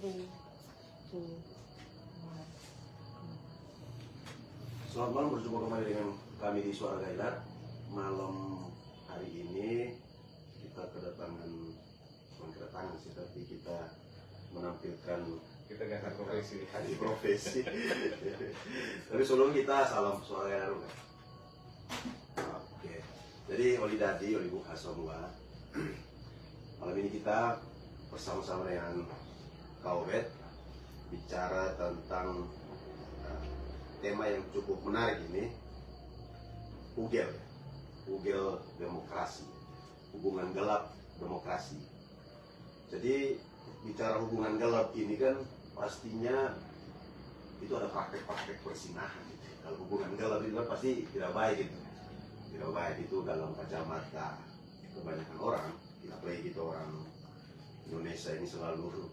Selamat malam, berjumpa kembali dengan kami di Suara Gairah. Malam hari ini kita kedatangan sih, tapi kita menampilkan ganti profesi. Tapi sebelum kita salam Suara Gairah dulu. Oke. Jadi Oli Dadi, Oli Buka semua. Malam ini kita bersama-sama dengan Kaubet bicara tentang tema yang cukup menarik ini, ugel demokrasi, hubungan gelap demokrasi. Jadi bicara hubungan gelap ini kan pastinya itu ada praktek-praktek persinahan gitu. Kalau hubungan gelap itu kan pasti tidak baik gitu. Tidak baik itu dalam kacamata kebanyakan orang, apalagi kita orang Indonesia ini selalu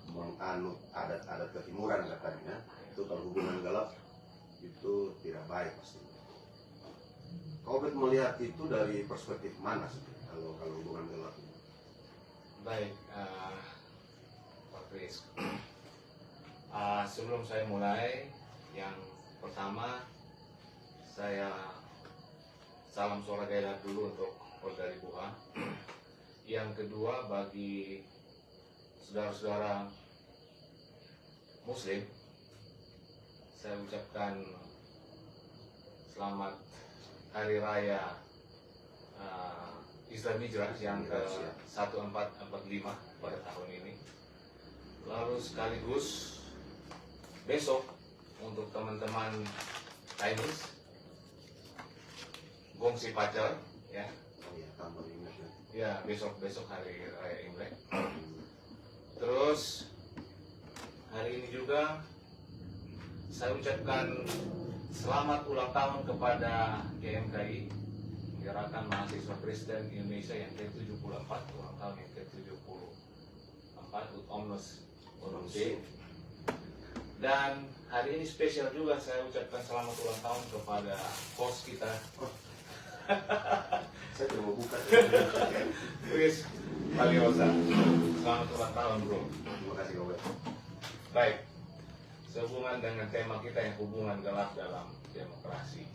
menganut adat-adat ketimuran katanya. Itu kalau hubungan gelap itu tidak baik pasti. Kau melihat itu dari perspektif mana sih kalau hubungan gelap ini? Baik, Pak Kris. Sebelum saya mulai, yang pertama saya salam Suara Gairah dulu untuk Polda Buha. Yang kedua bagi saudara-saudara Muslim, saya ucapkan selamat Hari Raya Islam Hijrah yang ke-1445 pada tahun ini. Lalu sekaligus besok untuk teman-teman Chinese Gongsi Pacar ya. Ya, besok Hari Raya Imlek. Terus hari ini juga saya ucapkan selamat ulang tahun kepada GMKI, Gerakan Mahasiswa Kristen Indonesia yang ke-74, ulang tahun yang ke-74, Omnus Day. Dan hari ini spesial juga saya ucapkan selamat ulang tahun kepada host kita. Saya tidak mau buka. Chris Paliosa. Selamat ulang tahun, bro. Terima kasih, Kaubet. Baik. Sehubungan dengan tema kita yang hubungan gelap dalam demokrasi.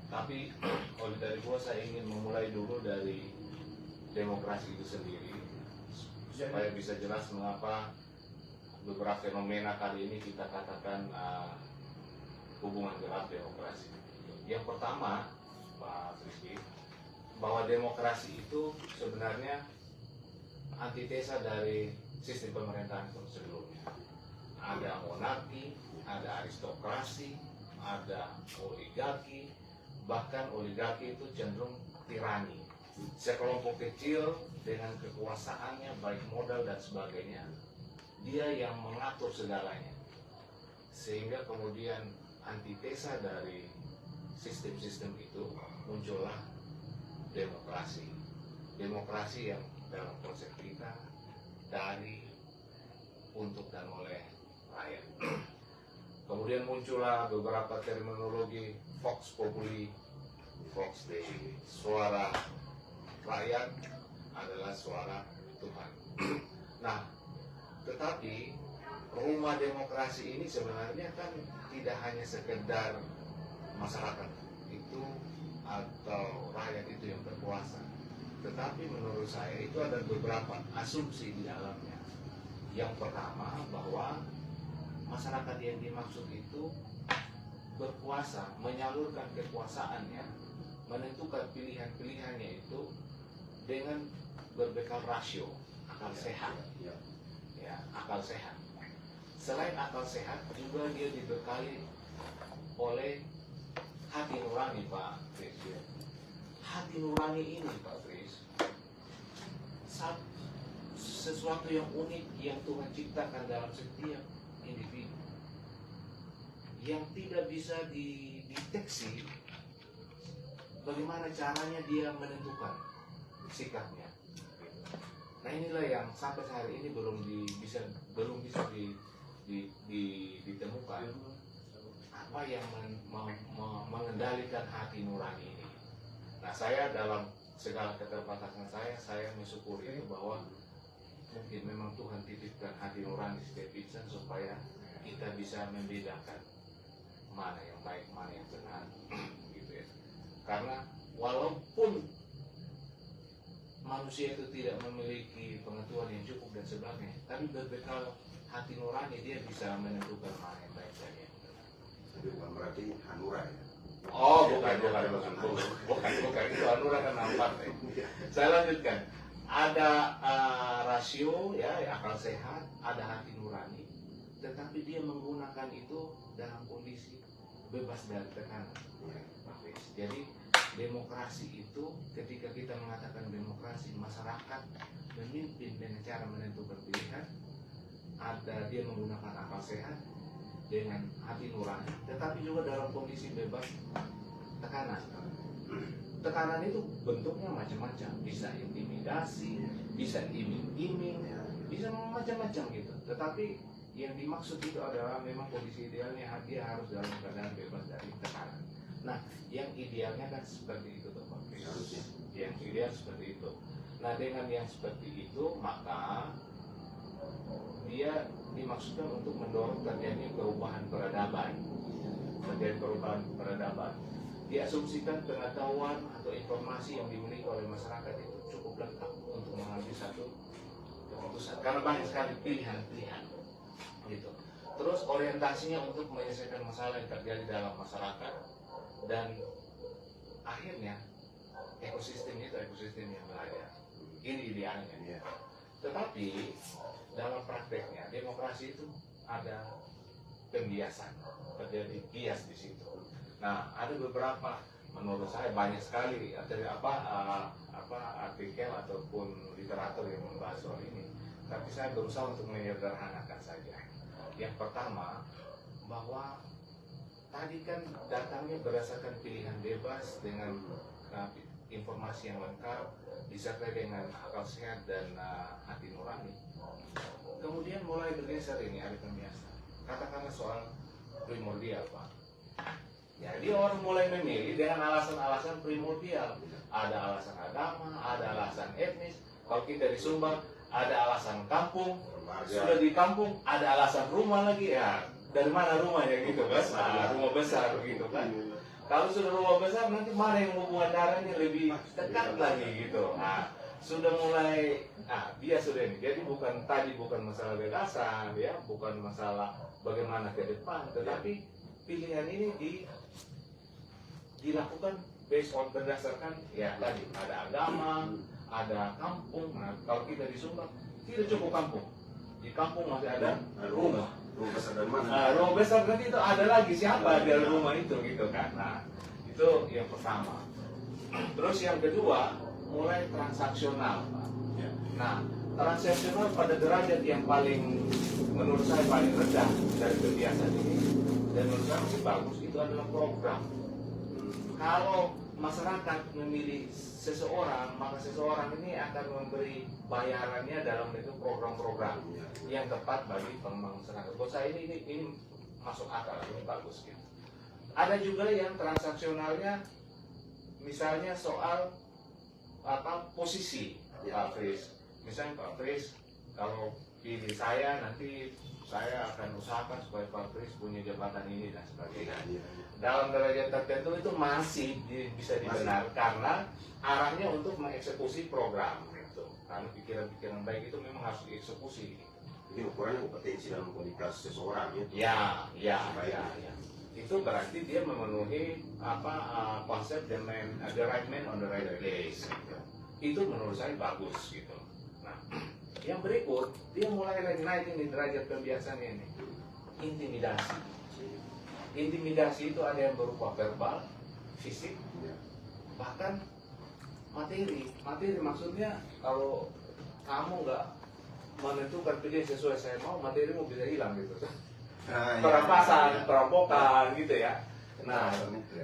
Tapi oleh dari gua saya ingin memulai dulu dari demokrasi itu sendiri supaya bisa jelas mengapa beberapa fenomena kali ini kita katakan hubungan gelap demokrasi. Yang pertama, Pak Rizky, bahwa demokrasi itu sebenarnya antitesa dari sistem pemerintahan sebelumnya. Ada monarki, ada aristokrasi, ada oligarki, bahkan oligarki itu cenderung tirani. Sekelompok kecil dengan kekuasaannya, baik modal dan sebagainya, dia yang mengatur segalanya. Sehingga kemudian antitesa dari sistem-sistem itu muncullah demokrasi. Demokrasi yang dalam konsep kita dari, untuk dan oleh rakyat. Kemudian muncullah beberapa terminologi Vox Populi, Vox Dei, suara rakyat adalah suara Tuhan. Nah, tetapi rumah demokrasi ini sebenarnya kan tidak hanya sekedar masyarakat itu atau rakyat itu yang berkuasa, tetapi menurut saya itu ada beberapa asumsi di dalamnya. Yang pertama, bahwa masyarakat yang dimaksud itu berkuasa, menyalurkan kekuasaannya, menentukan pilihan-pilihannya itu dengan berbekal rasio, akal sehat. Ya, akal sehat. Selain akal sehat, juga dia dibekali oleh hati nurani, Pak Kris. Hati nurani ini, Pak Kris, sesuatu yang unik yang Tuhan ciptakan dalam setiap individu, yang tidak bisa dideteksi bagaimana caranya dia menentukan sikapnya. Nah, inilah yang sampai hari ini belum bisa ditemukan apa yang mengendalikan hati nurani ini. Nah, saya dalam segala keterbatasan saya mensyukuri itu bahwa mungkin memang Tuhan titipkan hati nurani setiap Kristen supaya kita bisa membedakan mana yang baik, mana yang benar, gitu ya. Karena walaupun manusia itu tidak memiliki pengetahuan yang cukup dan sebagainya, tapi berbekal hati nurani dia bisa menentukan mana yang baik dan yang benar. Tapi bukan berarti Hanura ya. Oh, bukan, itu Hanura kan nampak ya. Saya lanjutkan. Ada rasio ya, akal sehat, ada hati nurani, tetapi dia menggunakan itu dalam kondisi bebas dari tekanan. Pak Fris. Jadi demokrasi itu, ketika kita mengatakan demokrasi, masyarakat memimpin dengan cara menentukan pilihan, ada dia menggunakan akal sehat dengan hati nurani, tetapi juga dalam kondisi bebas tekanan. Tekanan itu bentuknya macam-macam, bisa intimidasi, bisa iming-iming, bisa macam-macam gitu. Tetapi yang dimaksud itu adalah memang kondisi idealnya dia harus dalam keadaan bebas dari tekanan. Nah, yang idealnya kan seperti itu, Pak Fris. Yang ideal seperti itu. Nah, dengan yang seperti itu, maka dia dimaksudkan untuk mendorong terjadi perubahan peradaban. Terjadi perubahan peradaban. Diasumsikan pengetahuan atau informasi yang dimiliki oleh masyarakat itu cukup lengkap untuk mengambil satu keputusan. Karena banyak sekali pilihan-pilihan, gitu. Terus orientasinya untuk menyelesaikan masalah yang terjadi dalam masyarakat, dan akhirnya ekosistem itu ekosistem yang belajar. Ini idealnya. Tetapi dalam prakteknya demokrasi itu ada pembiasan, terjadi bias di situ. Nah, ada beberapa, menurut saya banyak sekali artikel ataupun literatur yang membahas soal ini. Tapi saya berusaha untuk menyederhanakan saja. Yang pertama, bahwa tadi kan datangnya berdasarkan pilihan bebas dengan informasi yang lengkap, disertai dengan akal sehat dan hati nurani. Kemudian mulai bergeser ini, ada pembiasan. Katakanlah soal primordial, Pak. Jadi orang mulai memilih dengan alasan-alasan primordial. Ada alasan agama, ada alasan etnis. Kalau kita di Sumba, ada alasan kampung. Sudah di kampung, ada alasan rumah lagi ya. Dari mana rumahnya gitu kan? Nah, rumah besar begitu kan. Kalau sudah rumah besar, nanti mana yang hubungan darahnya lebih dekat lagi gitu. Nah, sudah mulai, dia sudah ini. Jadi bukan masalah gagasan, ya, bukan masalah bagaimana ke depan, tetapi pilihan ini dilakukan based on berdasarkan ya tadi ada agama, ada kampung. Nah, kalau kita di Sumba tidak cukup kampung, di kampung masih ada rumah. Rumah besar dari mana? Nah, rumah besar nanti itu ada lagi siapa di dalam rumah itu gitu kan. Nah, itu yang pertama. Terus yang kedua mulai transaksional, Pak. Nah, transaksional pada derajat yang paling menurut saya paling rendah dari kebiasaan ini, dan menurut saya masih bagus, itu adalah program. Kalau masyarakat memilih seseorang, maka seseorang ini akan memberi bayarannya dalam bentuk program-program yang tepat bagi pengembang masyarakat. Buat saya ini masuk akal, ini bagus gitu. Ada juga yang transaksionalnya, misalnya soal posisi, Pak Fris. Misalnya Pak Fris, kalau pilih saya nanti saya akan usahakan supaya Pak Fris punya jabatan ini dan sebagainya. Dalam derajat tertentu itu masih bisa dibenar karena arahnya untuk mengeksekusi program itu. Karena pikiran-pikiran baik itu memang harus dieksekusi. Ini ukurannya kompetensi dalam kualitas seseorang ya. Ya. Itu berarti dia memenuhi konsep the right man on the right place. Gitu. Itu menurut saya bagus gitu. Nah, yang berikut dia mulai naikin di derajat kebiasaan ini, intimidasi. Intimidasi itu ada yang berupa verbal, fisik, bahkan materi. Materi maksudnya kalau kamu nggak menentukan pilihan sesuai saya mau, materimu bisa hilang gitu. Perampasan, perampokan gitu ya. Nah,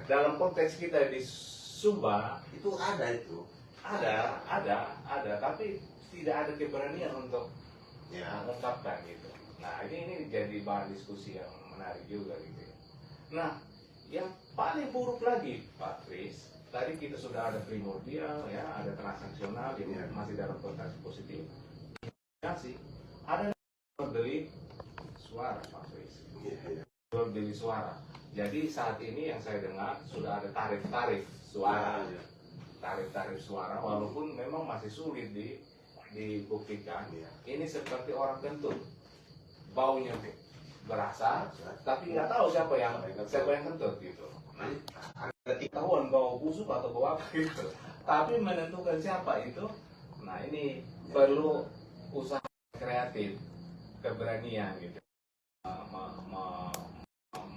dalam konteks kita di Sumba itu ada itu. Ada, tapi tidak ada keberanian untuk mengungkapkan gitu. Nah, ini jadi bahan diskusi yang menarik juga gitu ya. Nah, yang paling buruk lagi, Pak Fris, tadi kita sudah ada primordial, ya, ada transaksional yang masih dalam konteks positif. Ada delik suara, Pak Fris. Iya, iya. Jual beli suara. Jadi saat ini yang saya dengar sudah ada tarif-tarif suara, Iya. tarif-tarif suara, walaupun memang masih sulit dibuktikan. Iya. Ini seperti orang kentut, baunya berasa, tapi nggak tahu siapa yang kentut gitu. Ada ketahuan bau busuk atau bau apa gitu. Tapi menentukan siapa itu, nah ini perlu usaha kreatif, keberanian gitu.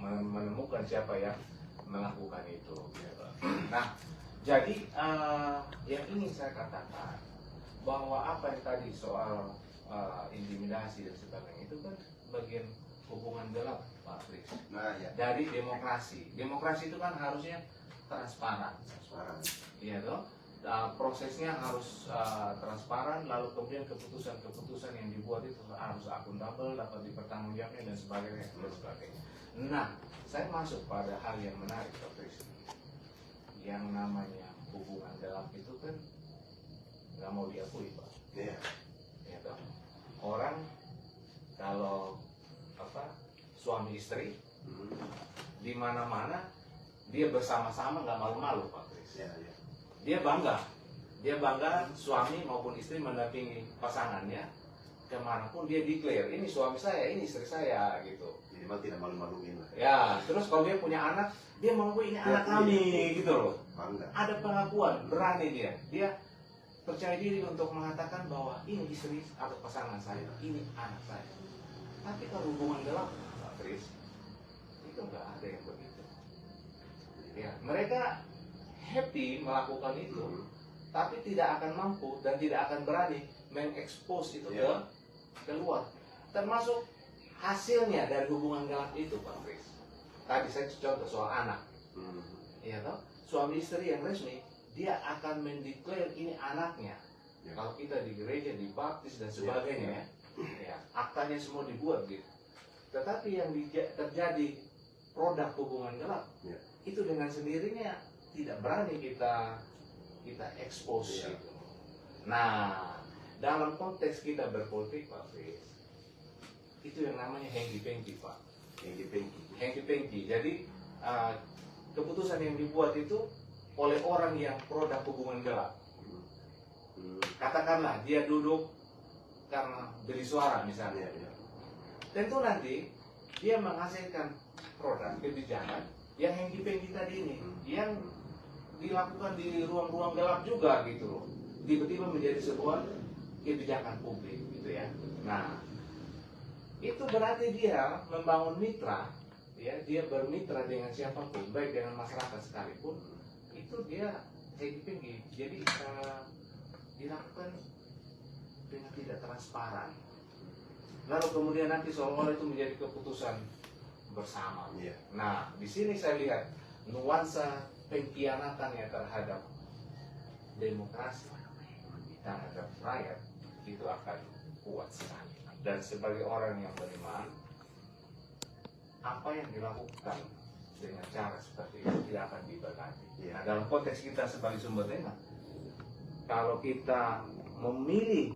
Menemukan siapa yang melakukan itu. Gitu. Nah, jadi yang ingin saya katakan bahwa apa yang tadi soal intimidasi dan sebagainya itu kan bagian hubungan gelap, Pak Fris. Nah, ya. Dari demokrasi. Demokrasi itu kan harusnya transparan. Transparan. Iya toh? Prosesnya harus transparan, lalu kemudian keputusan-keputusan yang dibuat itu harus akuntabel, dapat dipertanggungjawabkan dan sebagainya. Nah, saya masuk pada hal yang menarik, Pak Fris. Yang namanya hubungan gelap itu kan nggak mau diakui, Pak. Iya. Ya toh? Orang kalau suami istri di mana-mana dia bersama-sama nggak malu-malu, Pak Fris. Iya, iya. Dia bangga suami maupun istri mendampingi pasangannya kemanapun, dia declare ini suami saya, ini istri saya gitu. Minimal tidak malu-maluin lah. Ya, terus kalau dia punya anak, dia mengakui ini anak kami gitu loh. Bangga. Ada pengakuan, berani dia percaya diri untuk mengatakan bahwa ini istri atau pasangan saya, ini anak saya. Tapi kalau hubungan gelap, Pak Fris, itu nggak ada yang begitu. Ya, mereka happy melakukan itu, tapi tidak akan mampu dan tidak akan berani mengekspos itu keluar. Termasuk hasilnya dari hubungan gelap itu, Pak Fris. Tadi saya contoh soal anak. Iya toh? Suami istri yang resmi, dia akan mendeklar ini anaknya. Ya. Kalau kita di gereja, di baptis dan sebagainya, ya, aktanya semua dibuat gitu. Tetapi yang terjadi produk hubungan gelap, itu dengan sendirinya tidak berani kita expose gitu. Nah, dalam konteks kita berpolitik, Pak Fris, itu yang namanya hengki-pengki, Pak. Hengki-pengki. Jadi keputusan yang dibuat itu oleh orang yang produk hubungan gelap. Katakanlah dia duduk karena beli suara misalnya. Tentu nanti dia menghasilkan produk kebijakan yang hengki-pengki tadi ini, yang dilakukan di ruang-ruang gelap juga gitu loh. Tiba-tiba menjadi sebuah kebijakan publik gitu ya. Nah, itu berarti dia membangun mitra, ya, dia bermitra dengan siapapun, baik dengan masyarakat sekalipun, itu dia hengki-pengki. Jadi dilakukan dengan tidak transparan. Lalu kemudian nanti seolah-olah itu menjadi keputusan bersama. Nah, di sini saya lihat nuansa pengkhianatannya terhadap demokrasi, terhadap rakyat itu akan kuat sekali. Dan sebagai orang yang beriman, apa yang dilakukan dengan cara seperti itu tidak akan diberkati. Nah, dalam konteks kita sebagai sumber daya, kalau kita memilih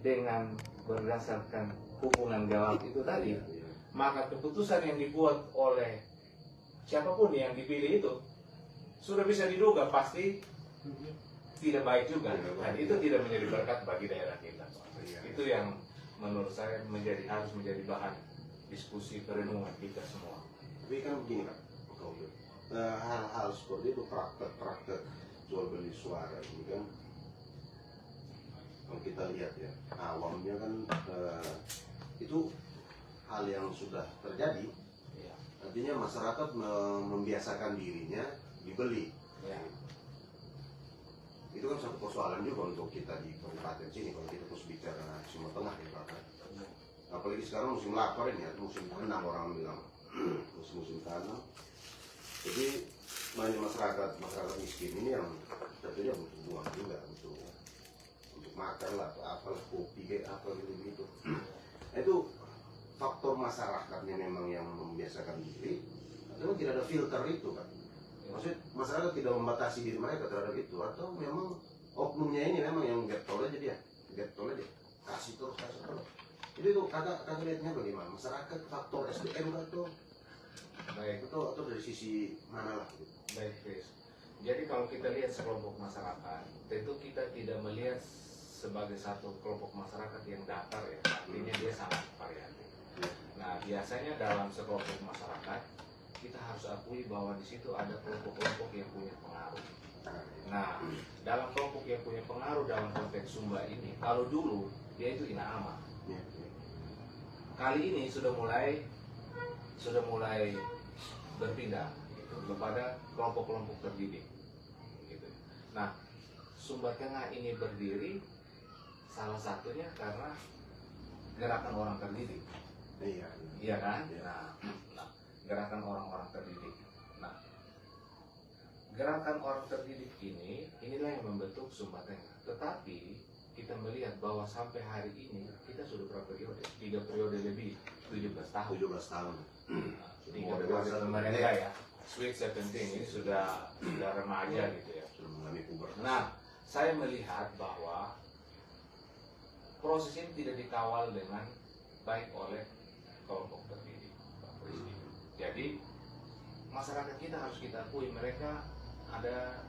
dengan berdasarkan hubungan gelap itu tadi, maka keputusan yang dibuat oleh siapapun yang dipilih itu sudah bisa diduga pasti tidak baik juga, dan itu tidak menjadi berkat bagi daerah kita. Itu yang menurut saya harus menjadi bahan diskusi perenungan kita semua. Tapi kan begini Pak, hal-hal seperti itu, praktek-praktek jual beli suara ini kan, kalau kita lihat ya, awamnya kan itu hal yang sudah terjadi. Artinya masyarakat membiasakan dirinya dibeli. Itu kan satu persoalan juga untuk kita di kabupaten sini, kalau kita terus bicara Timur Tengah ya Pak. Apalagi sekarang musim lapar ini, musim tanam orang bilang, musim tanam. Jadi banyak masyarakat miskin ini yang tentunya butuh uang juga untuk makan lah, atau apalah, kopi kayak apa gitu. Itu faktor masyarakatnya memang yang membiasakan diri, atau tidak ada filter itu kan. Maksud masyarakat tidak membatasi diri mereka terhadap itu, atau memang oknumnya ini memang yang getol aja dia, kasih terus. Jadi itu kakak lihatnya bagaimana? Masyarakat faktor SDM atau Baik, atau dari sisi mana lah? baik, Chris. Jadi kalau kita lihat sekelompok masyarakat, tentu kita tidak melihat sebagai satu kelompok masyarakat yang datar ya, artinya dia sangat variatif. Nah, biasanya dalam sekelompok masyarakat, kita harus akui bahwa di situ ada kelompok-kelompok yang punya pengaruh. Nah, dalam kelompok yang punya pengaruh dalam konteks Sumba ini, kalau dulu dia itu Inaama. Kali ini sudah mulai berpindah gitu, kepada kelompok-kelompok terdidik. Gitu. Nah, Sumba Tengah ini berdiri salah satunya karena gerakan orang terdidik. Iya. Iya kan? Iya. Nah, gerakan orang-orang terdidik. Nah, gerakan orang terdidik inilah yang membentuk Sumba Tengah. Tetapi kita melihat bahwa sampai hari ini kita sudah berapa periode? 3 periode lebih, 17 tahun. 17 tahun. Nah, 3 periode mereka ya. Sweet 17 ini sudah remaja gitu ya. Sudah mengalami pubertas. Nah, saya melihat bahwa proses ini tidak dikawal dengan baik oleh kelompok terdidik, Pak Presiden. Jadi masyarakat kita harus kita akui mereka ada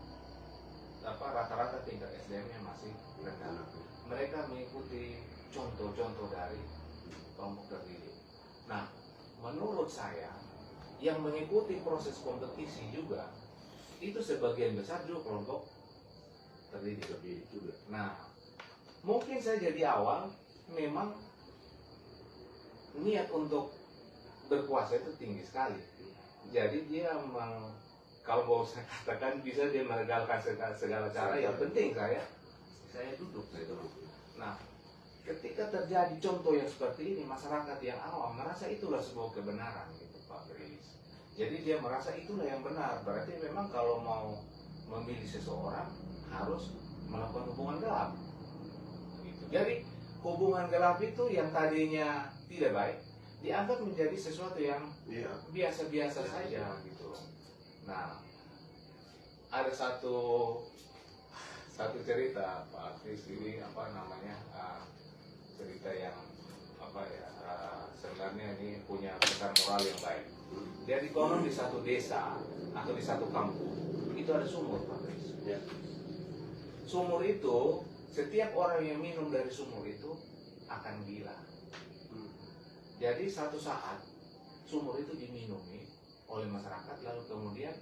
rata-rata tingkat SDM-nya masih rendah. Mereka mengikuti contoh-contoh dari kelompok terdidik. Nah, menurut saya yang mengikuti proses kompetisi juga itu sebagian besar juga kelompok terdidik juga. Nah, mungkin saja di awal memang niat untuk berkuasa itu tinggi sekali. Jadi dia memang, kalau mau saya katakan, bisa dia melegalkan segala cara. Yang penting saya duduk. Nah, ketika terjadi contoh yang seperti ini, masyarakat yang awam merasa itulah sebuah kebenaran gitu, Pak Rilis. Jadi dia merasa itulah yang benar. Berarti memang kalau mau memilih seseorang harus melakukan hubungan gelap. Gitu. Jadi hubungan gelap itu yang tadinya tidak baik dianggap menjadi sesuatu yang biasa-biasa saja gitu. Nah, ada satu cerita Pak Kris ini cerita yang sebenarnya ini punya pesan moral yang baik. Jadi konon di satu desa atau di satu kampung itu ada sumur, Pak Kris. Sumur itu, setiap orang yang minum dari sumur itu akan gila. Jadi satu saat sumur itu diminumi oleh masyarakat, lalu kemudian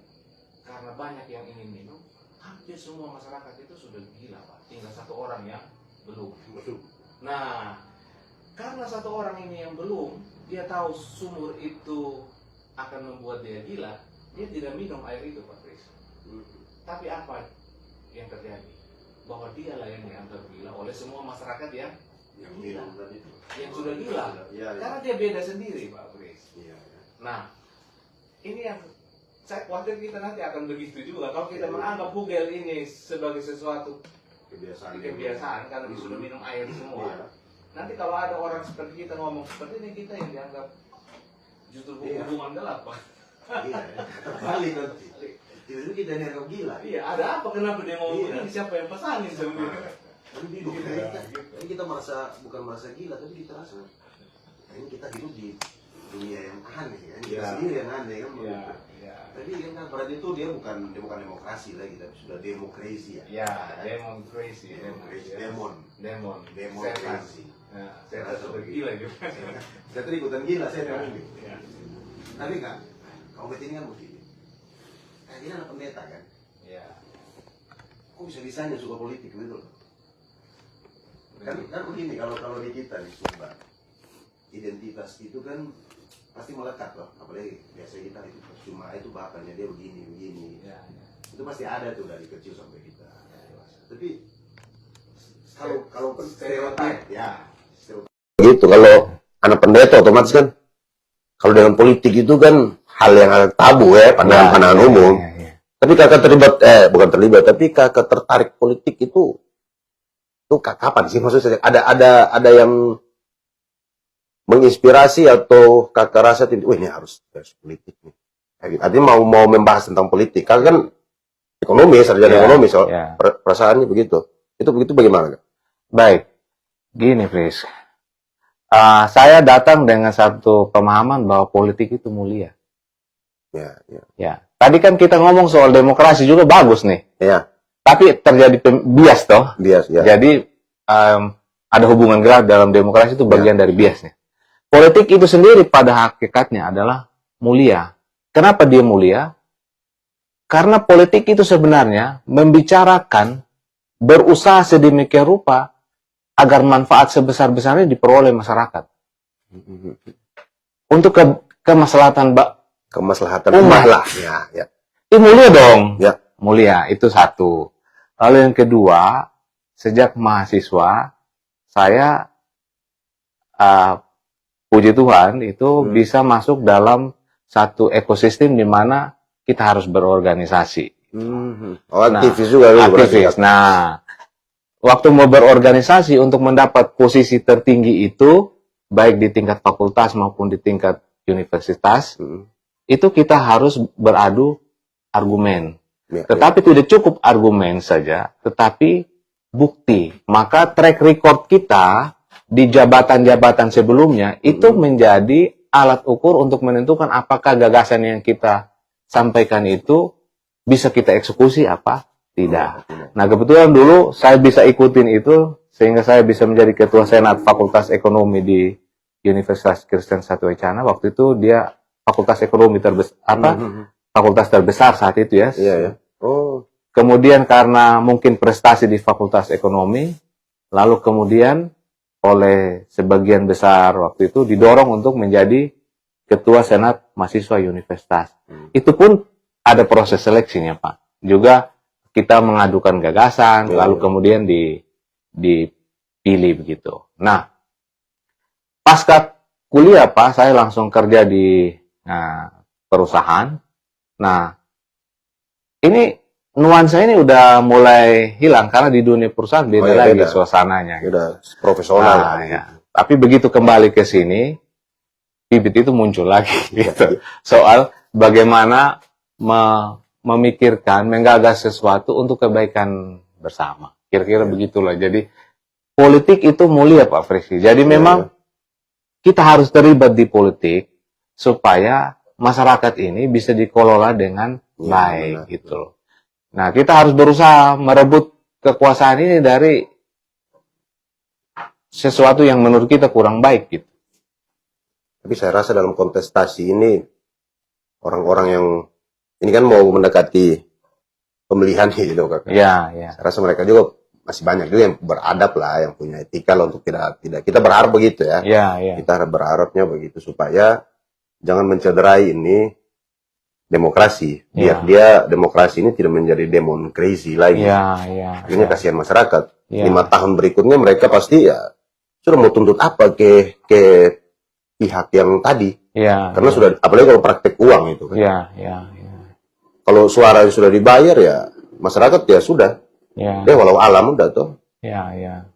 karena banyak yang ingin minum, hampir semua masyarakat itu sudah gila, Pak. Tinggal satu orang yang belum. Nah, karena satu orang ini yang belum, dia tahu sumur itu akan membuat dia gila, dia tidak minum air itu, Pak Kris. Tapi apa yang terjadi? Bahwa dialah yang dianggap gila oleh semua masyarakat yang gila, yang sudah gila. Karena dia beda sendiri, Pak Kris. Nah, ini yang saya khawatir kita nanti akan begitu juga. Kalau kita menganggap Hugel ini sebagai sesuatu kebiasaan karena dia sudah minum air semua. Nanti kalau ada orang seperti kita ngomong seperti ini, kita yang dianggap justru hubungan gelap, Pak. Terbalik nanti. Itu kita dianggap gila. Iya, ada apa? Kenapa dia ngomong begini? Siapa yang pesanin sebenarnya? Ini kita bukan merasa gila, tapi kita rasa ini kita hidup di dunia yang aneh kan, kita sendiri yang aneh kan. Tapi kan berarti itu dia bukan demokrasi lagi, tapi sudah demokrasi ya. Ya, demokrasi. Demokrasi. Saya rasa gila juga. Saya tadi ikutan gila, saya memang. Tapi Kak, kamu ini kan begini. Ini anak pendeta kan? Iya. Kok bisa-bisanya suka politik gitu? Kan begini, kalau di kita di Sumba, identitas itu kan pasti melekat loh. Apalagi biasa kita itu cuma itu bapaknya dia begini. Itu pasti ada tuh dari kecil sampai kita dewasa. Tapi kalau stereotip ya begitu, kalau anak pendeta otomatis kan kalau dengan politik itu kan hal yang agak tabu ya, pandangan umum. Tapi kakak tapi kakak tertarik politik itu kapan sih? Maksudnya ada yang menginspirasi atau kakak rasa ini harus politik nih. Artinya mau membahas tentang politik. Kakak kan ekonomi, sarjana ekonomi, perasaannya begitu. Itu bagaimana, Kak? Baik, gini, Fris. Saya datang dengan satu pemahaman bahwa politik itu mulia. Ya, ya. Ya. Tadi kan kita ngomong soal demokrasi juga bagus nih. Ya, Tapi terjadi bias toh. bias ya. Jadi ada hubungan gerak dalam demokrasi itu bagian dari biasnya. Politik itu sendiri pada hakikatnya adalah mulia. Kenapa dia mulia? Karena politik itu sebenarnya membicarakan, berusaha sedemikian rupa agar manfaat sebesar-besarnya diperoleh masyarakat. Untuk kemaslahatan Kemaslahatan umat umat lah. Ya, ya. itu mulia dong. Ya. Mulia, itu satu. Lalu yang kedua, sejak mahasiswa, saya puji Tuhan itu bisa masuk dalam satu ekosistem di mana kita harus berorganisasi. Oh, aktivis juga lu berarti. Aktivis. Nah, waktu mau berorganisasi untuk mendapat posisi tertinggi itu, baik di tingkat fakultas maupun di tingkat universitas, itu kita harus beradu argumen. Ya, Tetapi tidak cukup argumen saja, tetapi bukti. Maka track record kita di jabatan-jabatan sebelumnya itu menjadi alat ukur untuk menentukan apakah gagasan yang kita sampaikan itu bisa kita eksekusi apa tidak. Nah, kebetulan dulu saya bisa ikutin itu sehingga saya bisa menjadi ketua senat Fakultas Ekonomi di Universitas Kristen Satya Wacana. Waktu itu dia fakultas ekonomi fakultas terbesar saat itu ya. Iya, ya. Oh, Kemudian karena mungkin prestasi di fakultas ekonomi, lalu kemudian oleh sebagian besar waktu itu didorong untuk menjadi ketua senat mahasiswa universitas. Itu pun ada proses seleksinya, Pak. Juga kita mengadukan gagasan, lalu kemudian dipilih begitu. Nah, pasca kuliah, Pak, saya langsung kerja di perusahaan. Nah, ini nuansa ini udah mulai hilang karena di dunia perusahaan beda lagi beda suasananya. udah profesional lah. Ya. Tapi begitu kembali ke sini, bibit itu muncul lagi. Gitu. Soal bagaimana memikirkan, menggagas sesuatu untuk kebaikan bersama. Kira-kira begitulah. Jadi politik itu mulia, Pak Friksi. Jadi memang kita harus terlibat di politik supaya masyarakat ini bisa dikelola dengan baik gitu loh. Nah, kita harus berusaha merebut kekuasaan ini dari sesuatu yang menurut kita kurang baik gitu. Tapi saya rasa dalam kontestasi ini orang-orang yang ini kan mau mendekati pemilihan gitu, Kak. Ya, ya. Saya rasa mereka juga masih banyak juga yang beradab lah, yang punya etika lah untuk tidak kita berharap begitu ya. Ya, ya. Kita berharapnya begitu supaya jangan mencederai ini demokrasi. Biar dia demokrasi ini tidak menjadi demon crazy lagi. Ya, ya. Akhirnya kasihan masyarakat. Ya. 5 tahun berikutnya mereka pasti ya sudah mau tuntut apa ke pihak yang tadi. Ya. Karena sudah, apalagi kalau praktek uang itu kan. Ya, ya, ya. Kalau suara sudah dibayar ya masyarakat ya sudah. Ya. Walau alam udah tuh. Ya, ya.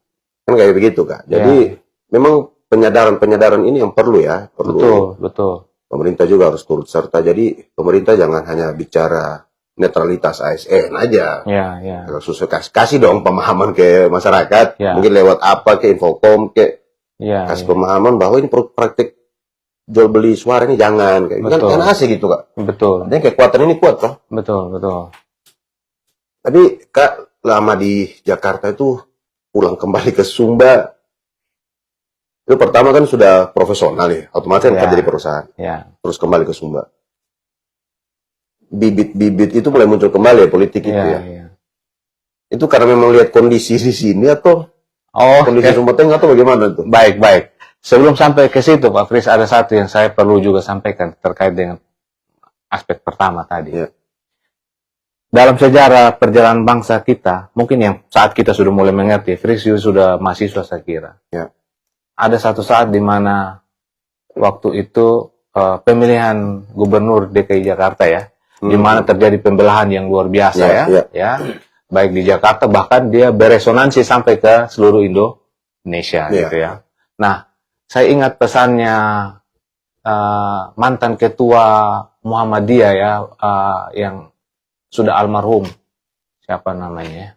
Kan kayak begitu, Kak. Jadi memang penyadaran ini yang perlu ya. Perlu. Betul, betul. Pemerintah juga harus turut serta. Jadi pemerintah jangan hanya bicara netralitas ASN aja. Ya, ya. Susah kasih dong pemahaman ke masyarakat. Ya. Mungkin lewat apa ke Infocom ke kasih Ya. pemahaman bahwa ini praktek jual beli suara ini jangan kayak Betul. kan asik gitu, Kak. Betul. Dan kekuatan ini kuat toh. Betul, betul. Tapi Kak lama di Jakarta itu pulang kembali ke Sumba. Itu pertama kan sudah profesional ya, otomatis kan kerja di perusahaan. Ya. Terus kembali ke Sumba. Bibit-bibit itu mulai muncul kembali ya politik itu ya. Ya. Itu karena memang lihat kondisi di sini atau kondisi Sumba Tengah atau bagaimana tuh? Baik, baik. Sebelum sampai ke situ, Pak Fris, ada satu yang saya perlu juga sampaikan terkait dengan aspek pertama tadi. Ya. Dalam sejarah perjalanan bangsa kita, mungkin yang saat kita sudah mulai mengerti, Fris sudah mahasiswa saya kira. Ya. Ada satu saat di mana waktu itu pemilihan gubernur DKI Jakarta ya, di mana terjadi pembelahan yang luar biasa ya, baik di Jakarta bahkan dia beresonansi sampai ke seluruh Indonesia gitu ya. Nah, saya ingat pesannya mantan ketua Muhammadiyah ya, yang sudah almarhum, siapa namanya,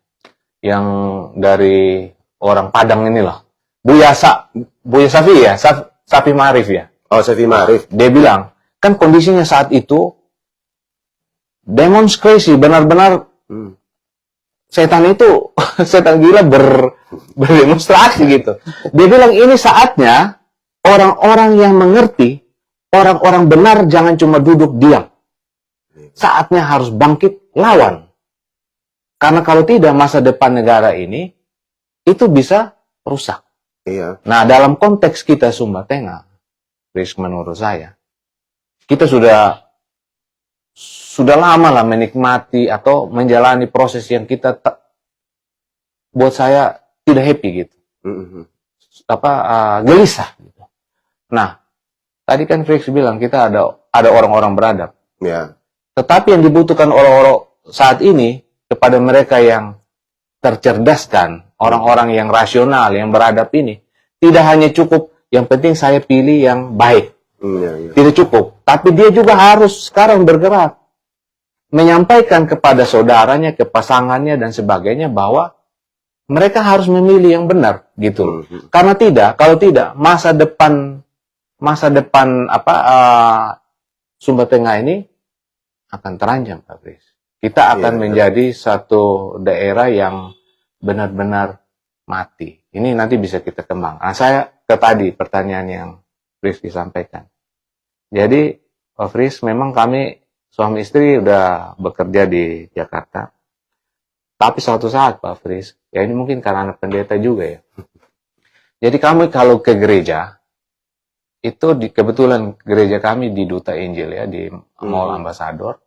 yang dari orang Padang inilah, Bu Yasa Buya Safi ya, Safi Ma'arif ya. Oh, Safi Ma'arif. Dia bilang, kan kondisinya saat itu demonstrasi benar-benar setan itu setan gila berdemonstrasi gitu. Dia bilang ini saatnya orang-orang yang mengerti, orang-orang benar jangan cuma duduk diam. Saatnya harus bangkit lawan. Karena kalau tidak masa depan negara ini itu bisa rusak. Iya. Nah, dalam konteks kita Sumba Tengah, menurut saya, kita sudah lama lah menikmati atau menjalani proses yang kita buat saya tidak happy gitu. Gelisah gitu. Nah, tadi kan Frix bilang kita ada orang-orang beradab. Ya. Tetapi yang dibutuhkan orang-orang saat ini kepada mereka yang tercerdaskan, orang-orang yang rasional, yang beradab ini, tidak hanya cukup yang penting saya pilih yang baik. Tidak cukup. Tapi dia juga harus sekarang bergerak. Menyampaikan kepada saudaranya, ke pasangannya, dan sebagainya bahwa mereka harus memilih yang benar. Gitu. Karena kalau tidak, masa depan Sumba Tengah ini akan terancam, Pak Kris. Kita akan menjadi satu daerah yang benar-benar mati. Ini nanti bisa kita kembang. Nah, saya tadi pertanyaan yang Fris disampaikan. Jadi, Pak Fris, memang kami suami istri udah bekerja di Jakarta. Tapi suatu saat, Pak Fris, ya ini mungkin karena anak pendeta juga ya. Jadi kami kalau ke gereja, itu kebetulan gereja kami di Duta Injil ya, di Mall Ambassador,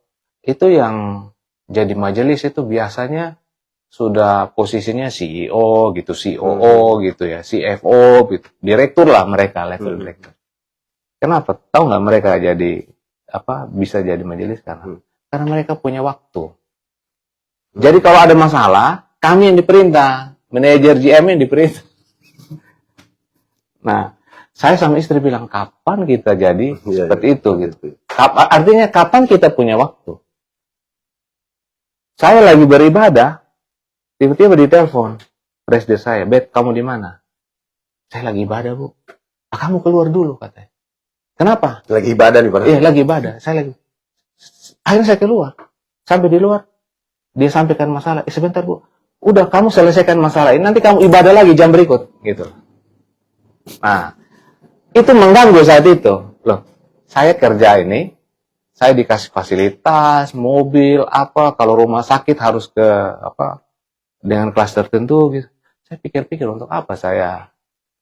itu yang jadi majelis itu biasanya sudah posisinya CEO gitu, COO gitu ya, CFO gitu, direktur lah mereka, level direktur. Kenapa? Tahu nggak mereka bisa jadi majelis karena mereka punya waktu. Jadi kalau ada masalah, kami yang diperintah, manajer GM yang diperintah. Nah, saya sama istri bilang kapan kita jadi seperti itu gitu. Artinya kapan kita punya waktu? Saya lagi beribadah, tiba-tiba ditelepon presiden saya, "Bet, kamu di mana?" "Saya lagi ibadah, Bu." "Kamu keluar dulu," katanya. "Kenapa?" Lagi ibadah nih, Pak. "Iya, lagi ibadah." Akhirnya saya keluar. Sampai di luar, dia sampaikan masalah. "Sebentar, Bu. Udah, kamu selesaikan masalah ini, nanti kamu ibadah lagi jam berikut." Gitu. Nah, itu mengganggu saat itu. Loh, saya kerja ini, saya dikasih fasilitas, mobil, kalau rumah sakit harus ke dengan kelas tertentu gitu. Saya pikir-pikir untuk apa saya?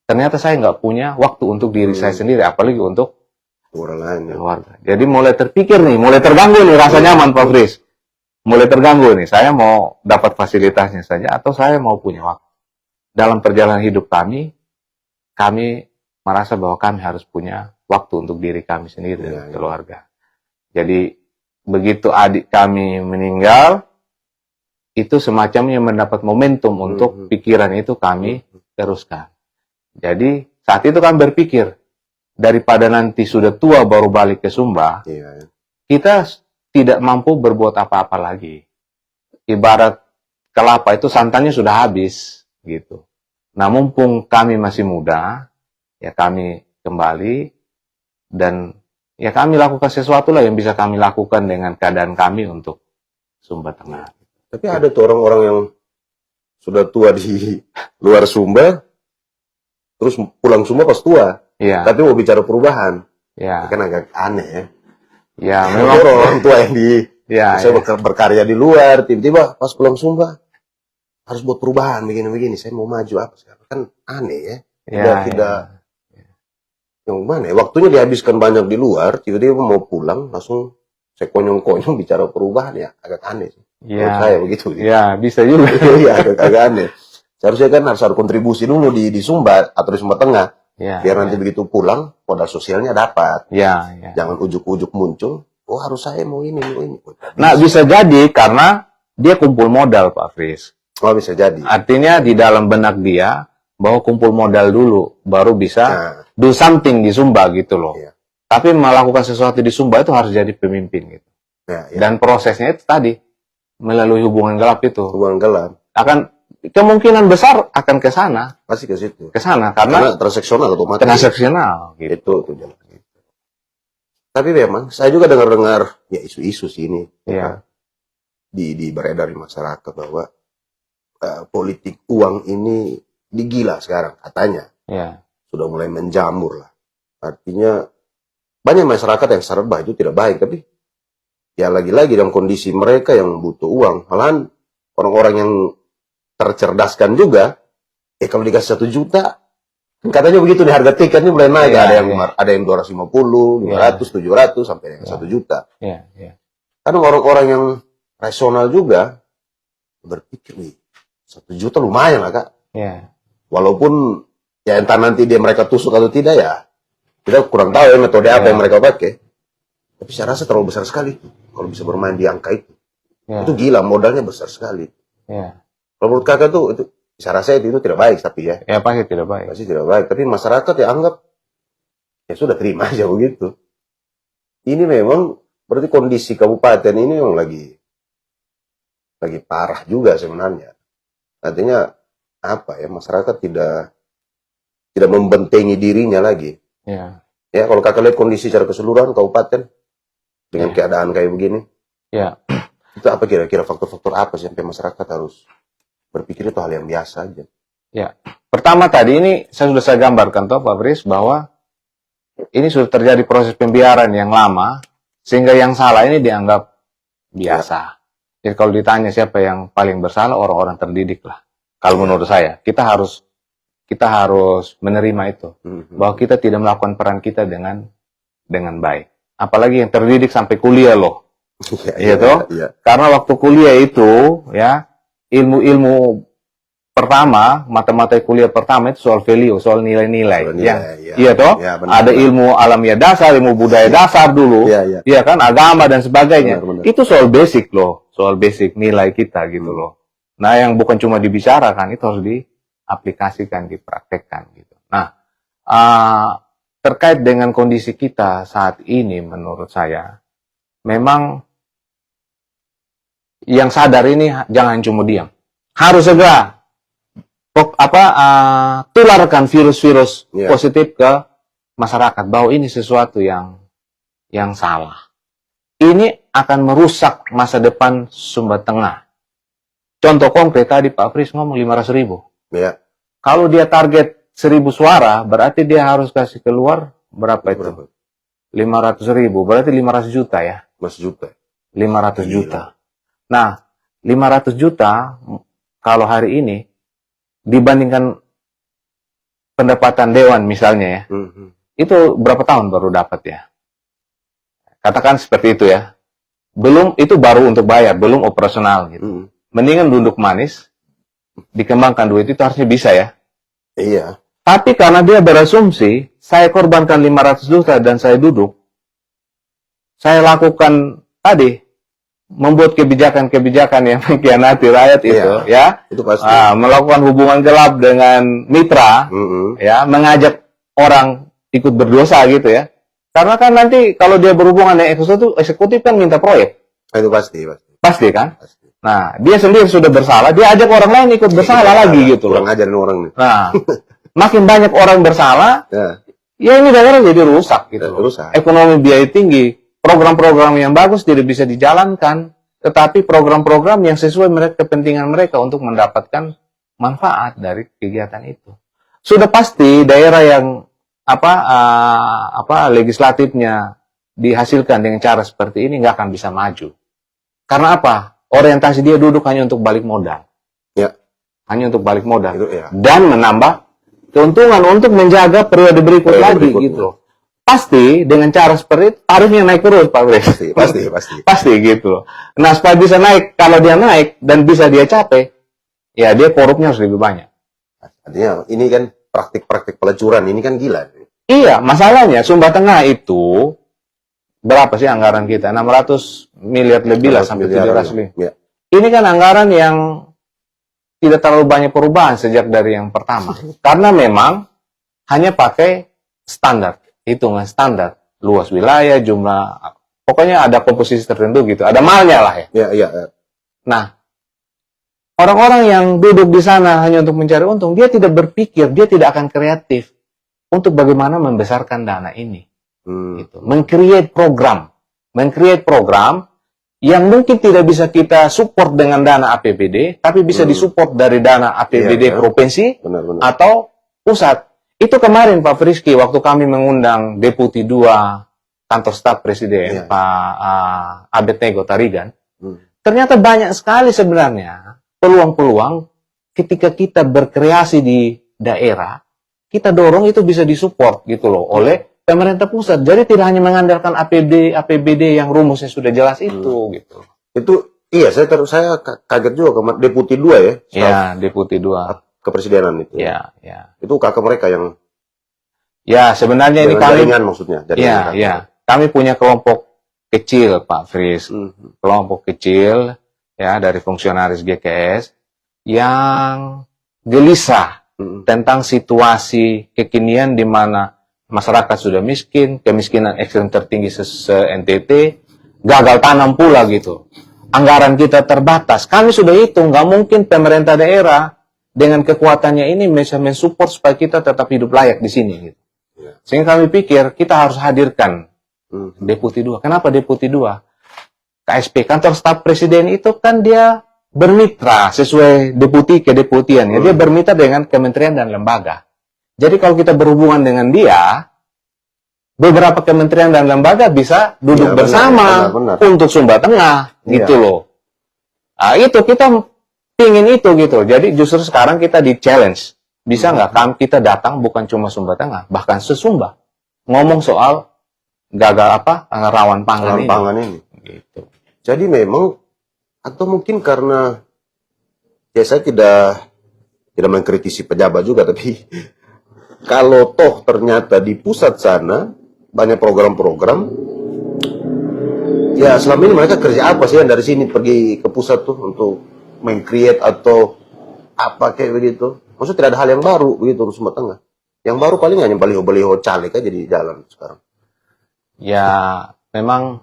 Ternyata saya nggak punya waktu untuk diri saya sendiri, apalagi untuk orang lain ya. keluarga. Jadi mulai terpikir nih, mulai terganggu nih rasa nyaman, Pak Fris. Mulai terganggu nih, saya mau dapat fasilitasnya saja atau saya mau punya waktu. Dalam perjalanan hidup kami merasa bahwa kami harus punya waktu untuk diri kami sendiri dan keluarga. Jadi begitu adik kami meninggal, itu semacamnya mendapat momentum untuk pikiran itu kami teruskan. Jadi saat itu kami berpikir, daripada nanti sudah tua baru balik ke Sumba, kita tidak mampu berbuat apa-apa lagi. Ibarat kelapa itu santannya sudah habis, gitu. Nah, mumpung kami masih muda, ya kami kembali dan ya kami lakukan sesuatu lah yang bisa kami lakukan dengan keadaan kami untuk Sumba Tengah. Tapi ada tuh orang-orang yang sudah tua di luar Sumba, terus pulang Sumba pas tua. Iya. Tapi mau bicara perubahan. Ya. Kan agak aneh ya. Ya, memang orang tua yang saya berkarya di luar, tiba-tiba pas pulang Sumba harus buat perubahan begini-begini. Saya mau maju apa sekarang? Kan aneh ya. Tidak. Yang mana ya? Waktunya dihabiskan banyak di luar, tiba-tiba mau pulang langsung saya konyong-konyong bicara perubahan ya, agak aneh sih. Menurut saya begitu. Ya, bisa juga. Iya, agak aneh. Seharusnya kan harus ada kontribusi dulu di Sumba atau di Sumba Tengah. Biar nanti begitu pulang, modal sosialnya dapat. Jangan ujuk-ujuk muncul, oh harus saya mau ini. Nah, bisa jadi karena dia kumpul modal, Pak Fris. Oh, bisa jadi. Artinya di dalam benak dia, bahwa kumpul modal dulu, baru bisa do something di Sumba gitu loh. Tapi melakukan sesuatu di Sumba itu harus jadi pemimpin gitu. Dan prosesnya itu tadi, melalui hubungan gelap itu. Hubungan gelap. kemungkinan besar akan ke sana. Pasti ke situ. Ke sana Karena transaksional otomatis. transaksional gitu. Itu jelas. Tapi memang saya juga dengar-dengar ya isu-isu sih ini. Iya. Di beredar di masyarakat bahwa politik uang ini digila sekarang katanya. Iya. Sudah mulai menjamur lah. Artinya banyak masyarakat yang sadar bahwa itu tidak baik, tapi ya lagi-lagi dalam kondisi mereka yang butuh uang, malahan orang-orang yang tercerdaskan juga, kalau dikasih 1 juta, katanya begitu di harga tiketnya mulai naik, Iya, ada yang 250, 500, 700 sampai yang 1 juta. Iya, iya. Karena orang-orang yang rasional juga berpikir nih 1 juta lumayan lah Kak. Iya. Walaupun ya entah nanti mereka tusuk atau tidak ya, kita kurang tahu ya metode apa yang mereka pakai. Tapi saya rasa terlalu besar sekali kalau bisa bermain di angka itu. Iya. Itu gila, modalnya besar sekali. Iya. Kalau menurut Kakak itu saya rasa itu tidak baik tapi ya. Ya pasti tidak baik. Pasti tidak baik, tapi masyarakat ya anggap ya sudah terima aja begitu. Ini memang berarti kondisi kabupaten ini memang lagi parah juga sebenarnya. Artinya apa ya, masyarakat tidak membentengi dirinya lagi. Iya. Ya kalau Kakak lihat kondisi secara keseluruhan kabupaten dengan keadaan kayak begini. Iya. Itu apa kira-kira faktor-faktor apa sih sampai masyarakat harus berpikir itu hal yang biasa aja? Ya, pertama tadi ini saya gambarkan toh Pak Bris bahwa ini sudah terjadi proses pembiaran yang lama sehingga yang salah ini dianggap biasa. Jadi kalau ditanya siapa yang paling bersalah, orang-orang terdidik lah. Kalau menurut saya, kita harus menerima itu bahwa kita tidak melakukan peran kita dengan baik. Apalagi yang terdidik sampai kuliah loh. Iya toh? Karena waktu kuliah itu ya ilmu pertama, matematika kuliah pertama itu soal value, soal nilai-nilai. Iya toh? Ya, ada ilmu alamiah dasar, ilmu budaya dasar dulu. Iya kan, agama dan sebagainya. Benar. Itu soal basic loh, soal basic nilai kita gitu loh. Nah, yang bukan cuma dibicarakan, itu harus diaplikasikan, dipraktekkan gitu. Nah, terkait dengan kondisi kita saat ini menurut saya, memang yang sadar ini jangan cuma diam. Harus segera tularkan virus-virus positif ke masyarakat bahwa ini sesuatu yang salah. Ini akan merusak masa depan Sumba Tengah. Contoh konkret tadi Pak Fris ngomong 500.000. Ya. Kalau dia target 1.000 suara, berarti dia harus kasih keluar berapa itu? 500.000, berarti 500 juta ya? 500 juta. 500 juta. Nah, 500 juta kalau hari ini dibandingkan pendapatan dewan misalnya ya, itu berapa tahun baru dapat ya? Katakan seperti itu ya. Belum, itu baru untuk bayar, belum operasional gitu. Mendingan duduk manis, dikembangkan duit itu harusnya bisa ya. Iya. Tapi karena dia berasumsi, saya korbankan 500 juta dan saya duduk, saya lakukan tadi, membuat kebijakan-kebijakan yang mengkhianati rakyat itu, ya. Itu pasti. Melakukan hubungan gelap dengan mitra, ya, mengajak orang ikut berdosa gitu ya. Karena kan nanti kalau dia berhubungan dengan eksekutif kan minta proyek. Itu pasti. Pasti kan? Pasti. Nah, dia sendiri sudah bersalah, dia ajak orang lain ikut bersalah lagi gitu. Kurang ajarin orang nih. Nah, makin banyak orang bersalah, ya ini daerah jadi rusak gitu. Rusak. Ekonomi biaya tinggi. Program-program yang bagus tidak bisa dijalankan, tetapi program-program yang sesuai kepentingan mereka untuk mendapatkan manfaat dari kegiatan itu. Sudah pasti daerah yang legislatifnya dihasilkan dengan cara seperti ini nggak akan bisa maju. Karena apa? Orientasi dia duduk hanya untuk balik modal. Ya. Hanya untuk balik modal. Itu, ya. Dan menambah keuntungan untuk menjaga periode berikut lagi gitu. Pasti dengan cara seperti itu tarifnya naik terus Pak Bres. Pasti gitu. Nah supaya bisa naik, kalau dia naik dan bisa dia capai, ya dia korupnya harus lebih banyak. Artinya ini kan praktik-praktik pelacuran ini kan gila. Iya, masalahnya Sumba Tengah itu berapa sih anggaran kita? 600 miliar lebih lah sampai 700 miliar. Ya. Ini kan anggaran yang tidak terlalu banyak perubahan sejak dari yang pertama. Karena memang hanya pakai standar. Hitungan standar, luas wilayah, jumlah, pokoknya ada komposisi tertentu gitu, ada malnya lah ya. Iya. Nah, orang-orang yang duduk di sana hanya untuk mencari untung, dia tidak berpikir, dia tidak akan kreatif untuk bagaimana membesarkan dana ini. Gitu. Meng-create program yang mungkin tidak bisa kita support dengan dana APBD, tapi bisa disupport dari dana APBD provinsi atau pusat. Itu kemarin Pak Friski, waktu kami mengundang Deputi 2 Kantor Staf Presiden, Pak Abednego Tarigan, ternyata banyak sekali sebenarnya peluang-peluang ketika kita berkreasi di daerah, kita dorong itu bisa disupport gitu loh oleh pemerintah pusat. Jadi tidak hanya mengandalkan APBD yang rumusnya sudah jelas itu gitu. Itu iya, saya kaget juga Deputi 2 ya. Iya, Deputi 2 kepresidenan itu. Iya. Itu kakak mereka yang ya sebenarnya ini kami jaringan maksudnya. Iya. Kami punya kelompok kecil Pak Fris. Kelompok kecil ya dari fungsionaris GKS yang gelisah tentang situasi kekinian di mana masyarakat sudah miskin, kemiskinan ekstrem tertinggi se-NTT, gagal tanam pula gitu. Anggaran kita terbatas. Kami sudah hitung, nggak mungkin pemerintah daerah dengan kekuatannya ini bisa mensupport supaya kita tetap hidup layak di sini. Gitu. Sehingga kami pikir kita harus hadirkan Deputi 2. Kenapa Deputi 2? KSP, Kantor Staf Presiden itu kan dia bermitra sesuai deputi kedeputian. Dia bermitra dengan kementerian dan lembaga. Jadi kalau kita berhubungan dengan dia, beberapa kementerian dan lembaga bisa duduk bersama untuk Sumba Tengah, gitu loh. Nah, itu kita ingin itu gitu. Jadi justru sekarang kita di challenge. Bisa nggak kita datang bukan cuma Sumba Tengah, bahkan se-Sumba. Ngomong soal gagal rawan pangan ini. Gitu. Jadi memang atau mungkin karena ya saya tidak mengkritisi pejabat juga, tapi kalau toh ternyata di pusat sana banyak program-program, ya selama ini mereka kerja apa sih yang dari sini pergi ke pusat tuh untuk meng-create atau apa kayak begitu? Maksudnya tidak ada hal yang baru begitu di Sumba Tengah. Yang baru paling hanya baliho-baliho caleg aja di jalan sekarang. Ya memang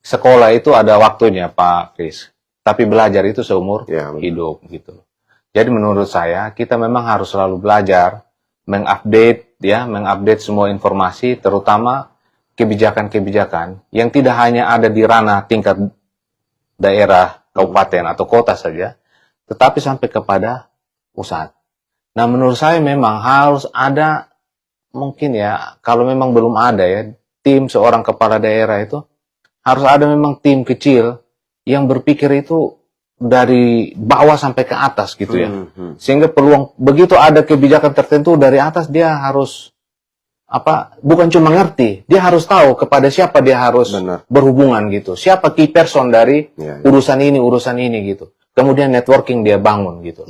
sekolah itu ada waktunya Pak Kris, tapi belajar itu seumur hidup gitu. Jadi menurut saya kita memang harus selalu belajar, mengupdate semua informasi, terutama kebijakan-kebijakan yang tidak hanya ada di ranah tingkat daerah, kabupaten atau kota saja, tetapi sampai kepada pusat. Nah, menurut saya memang harus ada, mungkin ya, kalau memang belum ada ya, tim seorang kepala daerah itu harus ada memang tim kecil yang berpikir itu dari bawah sampai ke atas gitu ya. Sehingga peluang begitu ada kebijakan tertentu dari atas dia harus bukan cuma ngerti, dia harus tahu kepada siapa dia harus berhubungan gitu. Siapa key person dari urusan ini gitu. Kemudian networking dia bangun gitu.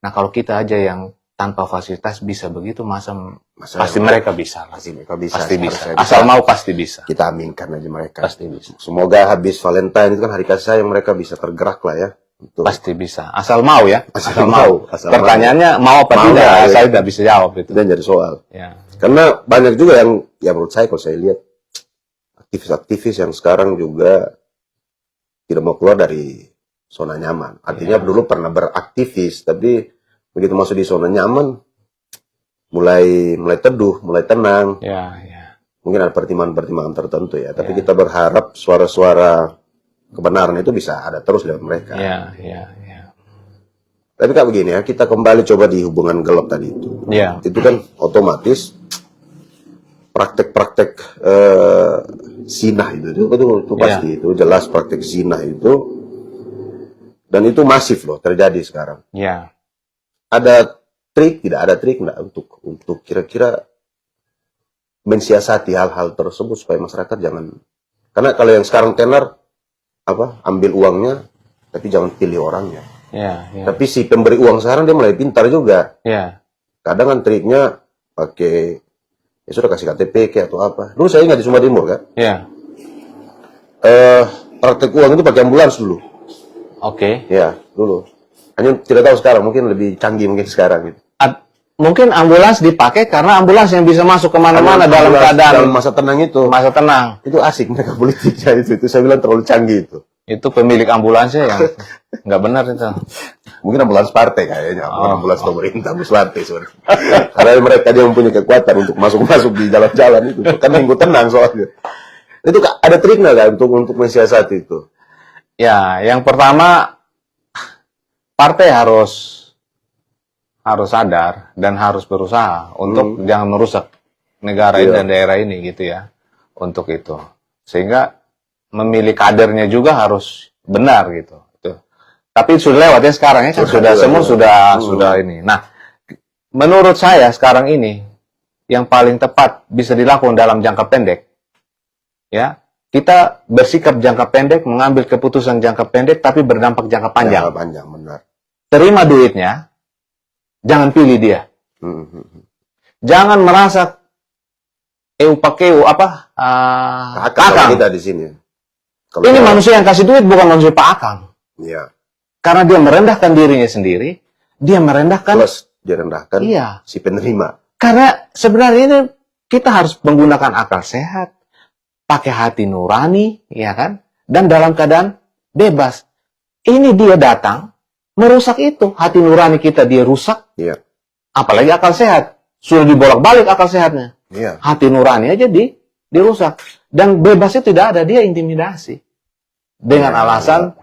Nah, kalau kita aja yang tanpa fasilitas bisa begitu, pasti mereka bisa. Pasti bisa. Asal mau pasti bisa. Kita aminkan aja mereka. Pasti bisa. Semoga habis Valentine itu kan hari kasih sayang, mereka bisa tergerak lah ya. Betul. Pasti bisa. Asal mau ya. Asal mau. Pertanyaannya mau apa tidak? Saya tidak bisa jawab itu. Dan jadi soal. Ya. Karena banyak juga yang menurut saya kalau saya lihat aktivis-aktivis yang sekarang juga tidak mau keluar dari zona nyaman. Artinya dulu pernah beraktivis, tapi begitu masuk di zona nyaman, mulai teduh, mulai tenang. Mungkin ada pertimbangan-pertimbangan tertentu ya. Tapi kita berharap suara-suara kebenaran itu bisa ada terus lewat mereka. Tapi Kak begini ya, kita kembali coba di hubungan gelap tadi itu. Itu kan otomatis praktek-praktek zina itu pasti itu jelas praktek zina itu, dan itu masif loh terjadi sekarang. Ada trik, tidak ada trik enggak untuk kira-kira mensiasati hal-hal tersebut supaya masyarakat jangan, karena kalau yang sekarang tenar ambil uangnya tapi jangan pilih orangnya. Tapi si pemberi uang sekarang dia mulai pintar juga. Kadang kan triknya pakai ya sudah kasih KTP atau apa. Dulu saya ingat di Sumba Timur kan. Praktek uang itu pakai ambulans dulu. Ya, dulu. Hanya tidak tahu sekarang, mungkin lebih canggih mungkin sekarang gitu. Mungkin ambulans dipakai karena ambulans yang bisa masuk kemana-mana dalam keadaan masa tenang itu. Masa tenang. Itu asik mereka politiknya itu saya bilang terlalu canggih itu. Itu pemilik ambulansnya yang nggak benar itu. Mungkin ambulans partai kayaknya, bukan ambulans pemerintah, ambulans partai sebenarnya. Karena mereka dia mempunyai kekuatan untuk masuk di jalan-jalan itu. Kan minggu tenang soalnya. Itu Kak, ada triknya kan untuk mensiasati itu? Ya, yang pertama partai harus sadar dan harus berusaha untuk jangan merusak negara ini dan daerah ini gitu ya. Untuk itu. Sehingga memilih kadernya juga harus benar gitu. Tapi sudah lewat ya sekarang ya, kan sudah ini. Nah, menurut saya sekarang ini yang paling tepat bisa dilakukan dalam jangka pendek, ya kita bersikap jangka pendek, mengambil keputusan jangka pendek, tapi berdampak jangka panjang. Jangka panjang, benar. Terima duitnya, jangan pilih dia. Jangan merasa pakeu apa? Kakak kita di sini. Ini manusia yang kasih duit, bukan manusia Pak Akang. Iya. Karena dia merendahkan dirinya sendiri, dia merendahkan Plus dia rendahkan si penerima. Karena sebenarnya ini kita harus menggunakan akal sehat, pakai hati nurani, ya kan? Dan dalam keadaan bebas. Ini dia datang merusak itu, hati nurani kita dia rusak. Iya. Apalagi akal sehat, sudah dibolak-balik akal sehatnya. Iya. Hati nurani aja dirusak. Dan bebas itu tidak ada, dia intimidasi dengan alasan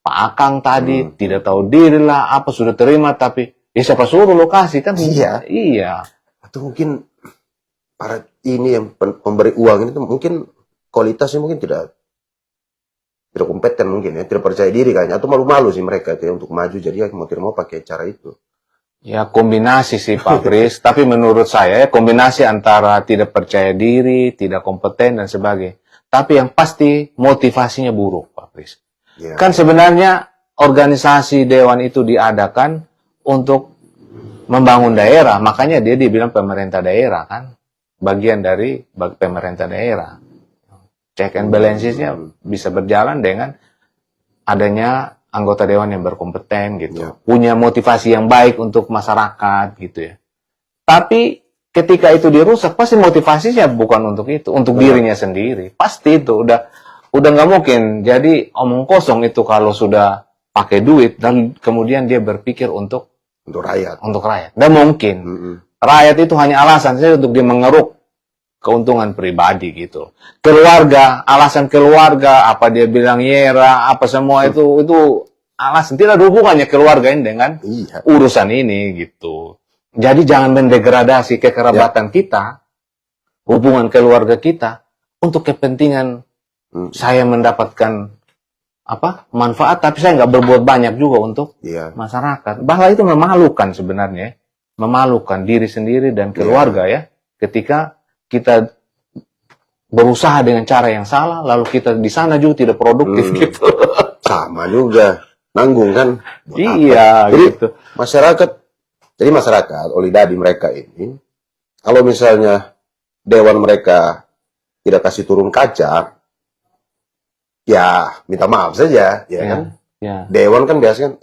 Pak Akang tadi tidak tahu diri lah, apa sudah terima tapi ya siapa suruh lokasi kan? Iya. Iya. Atau mungkin para ini yang pemberi uang ini tuh mungkin kualitasnya mungkin tidak kompeten mungkin ya, tidak percaya diri kayaknya, atau malu-malu sih mereka itu ya, untuk maju, jadi mau tidak mau pakai cara itu. Ya kombinasi sih Pak Kris, tapi menurut saya ya kombinasi antara tidak percaya diri, tidak kompeten dan sebagainya. Tapi yang pasti motivasinya buruk Pak Kris. Ya. Kan sebenarnya organisasi dewan itu diadakan untuk membangun daerah, makanya dia dibilang pemerintah daerah kan, bagian dari pemerintah daerah. Check and balances-nya bisa berjalan dengan adanya anggota dewan yang berkompeten gitu, punya motivasi yang baik untuk masyarakat gitu ya. Tapi ketika itu dirusak, pasti motivasinya bukan untuk itu, untuk dirinya sendiri. Pasti itu udah nggak mungkin. Jadi omong kosong itu kalau sudah pakai duit dan kemudian dia berpikir untuk rakyat. Untuk rakyat. Dan mungkin rakyat itu hanya alasan saja untuk dia mengeruk keuntungan pribadi gitu. Keluarga, alasan keluarga, apa dia bilang yera, apa semua itu alasan, tidak ada hubungannya keluarga ini dengan urusan ini gitu. Jadi jangan mendegradasi kekerabatan kita, hubungan keluarga kita untuk kepentingan saya mendapatkan manfaat, tapi saya nggak berbuat banyak juga untuk masyarakat. Bahwa itu memalukan sebenarnya, memalukan diri sendiri dan keluarga ya. Ketika kita berusaha dengan cara yang salah, lalu kita di sana juga tidak produktif gitu. Sama juga, nanggung kan? Iya, gitu. Jadi masyarakat, olidadi mereka ini, kalau misalnya dewan mereka tidak kasih turun kaca, ya minta maaf saja, ya kan? Ya. Dewan kan biasanya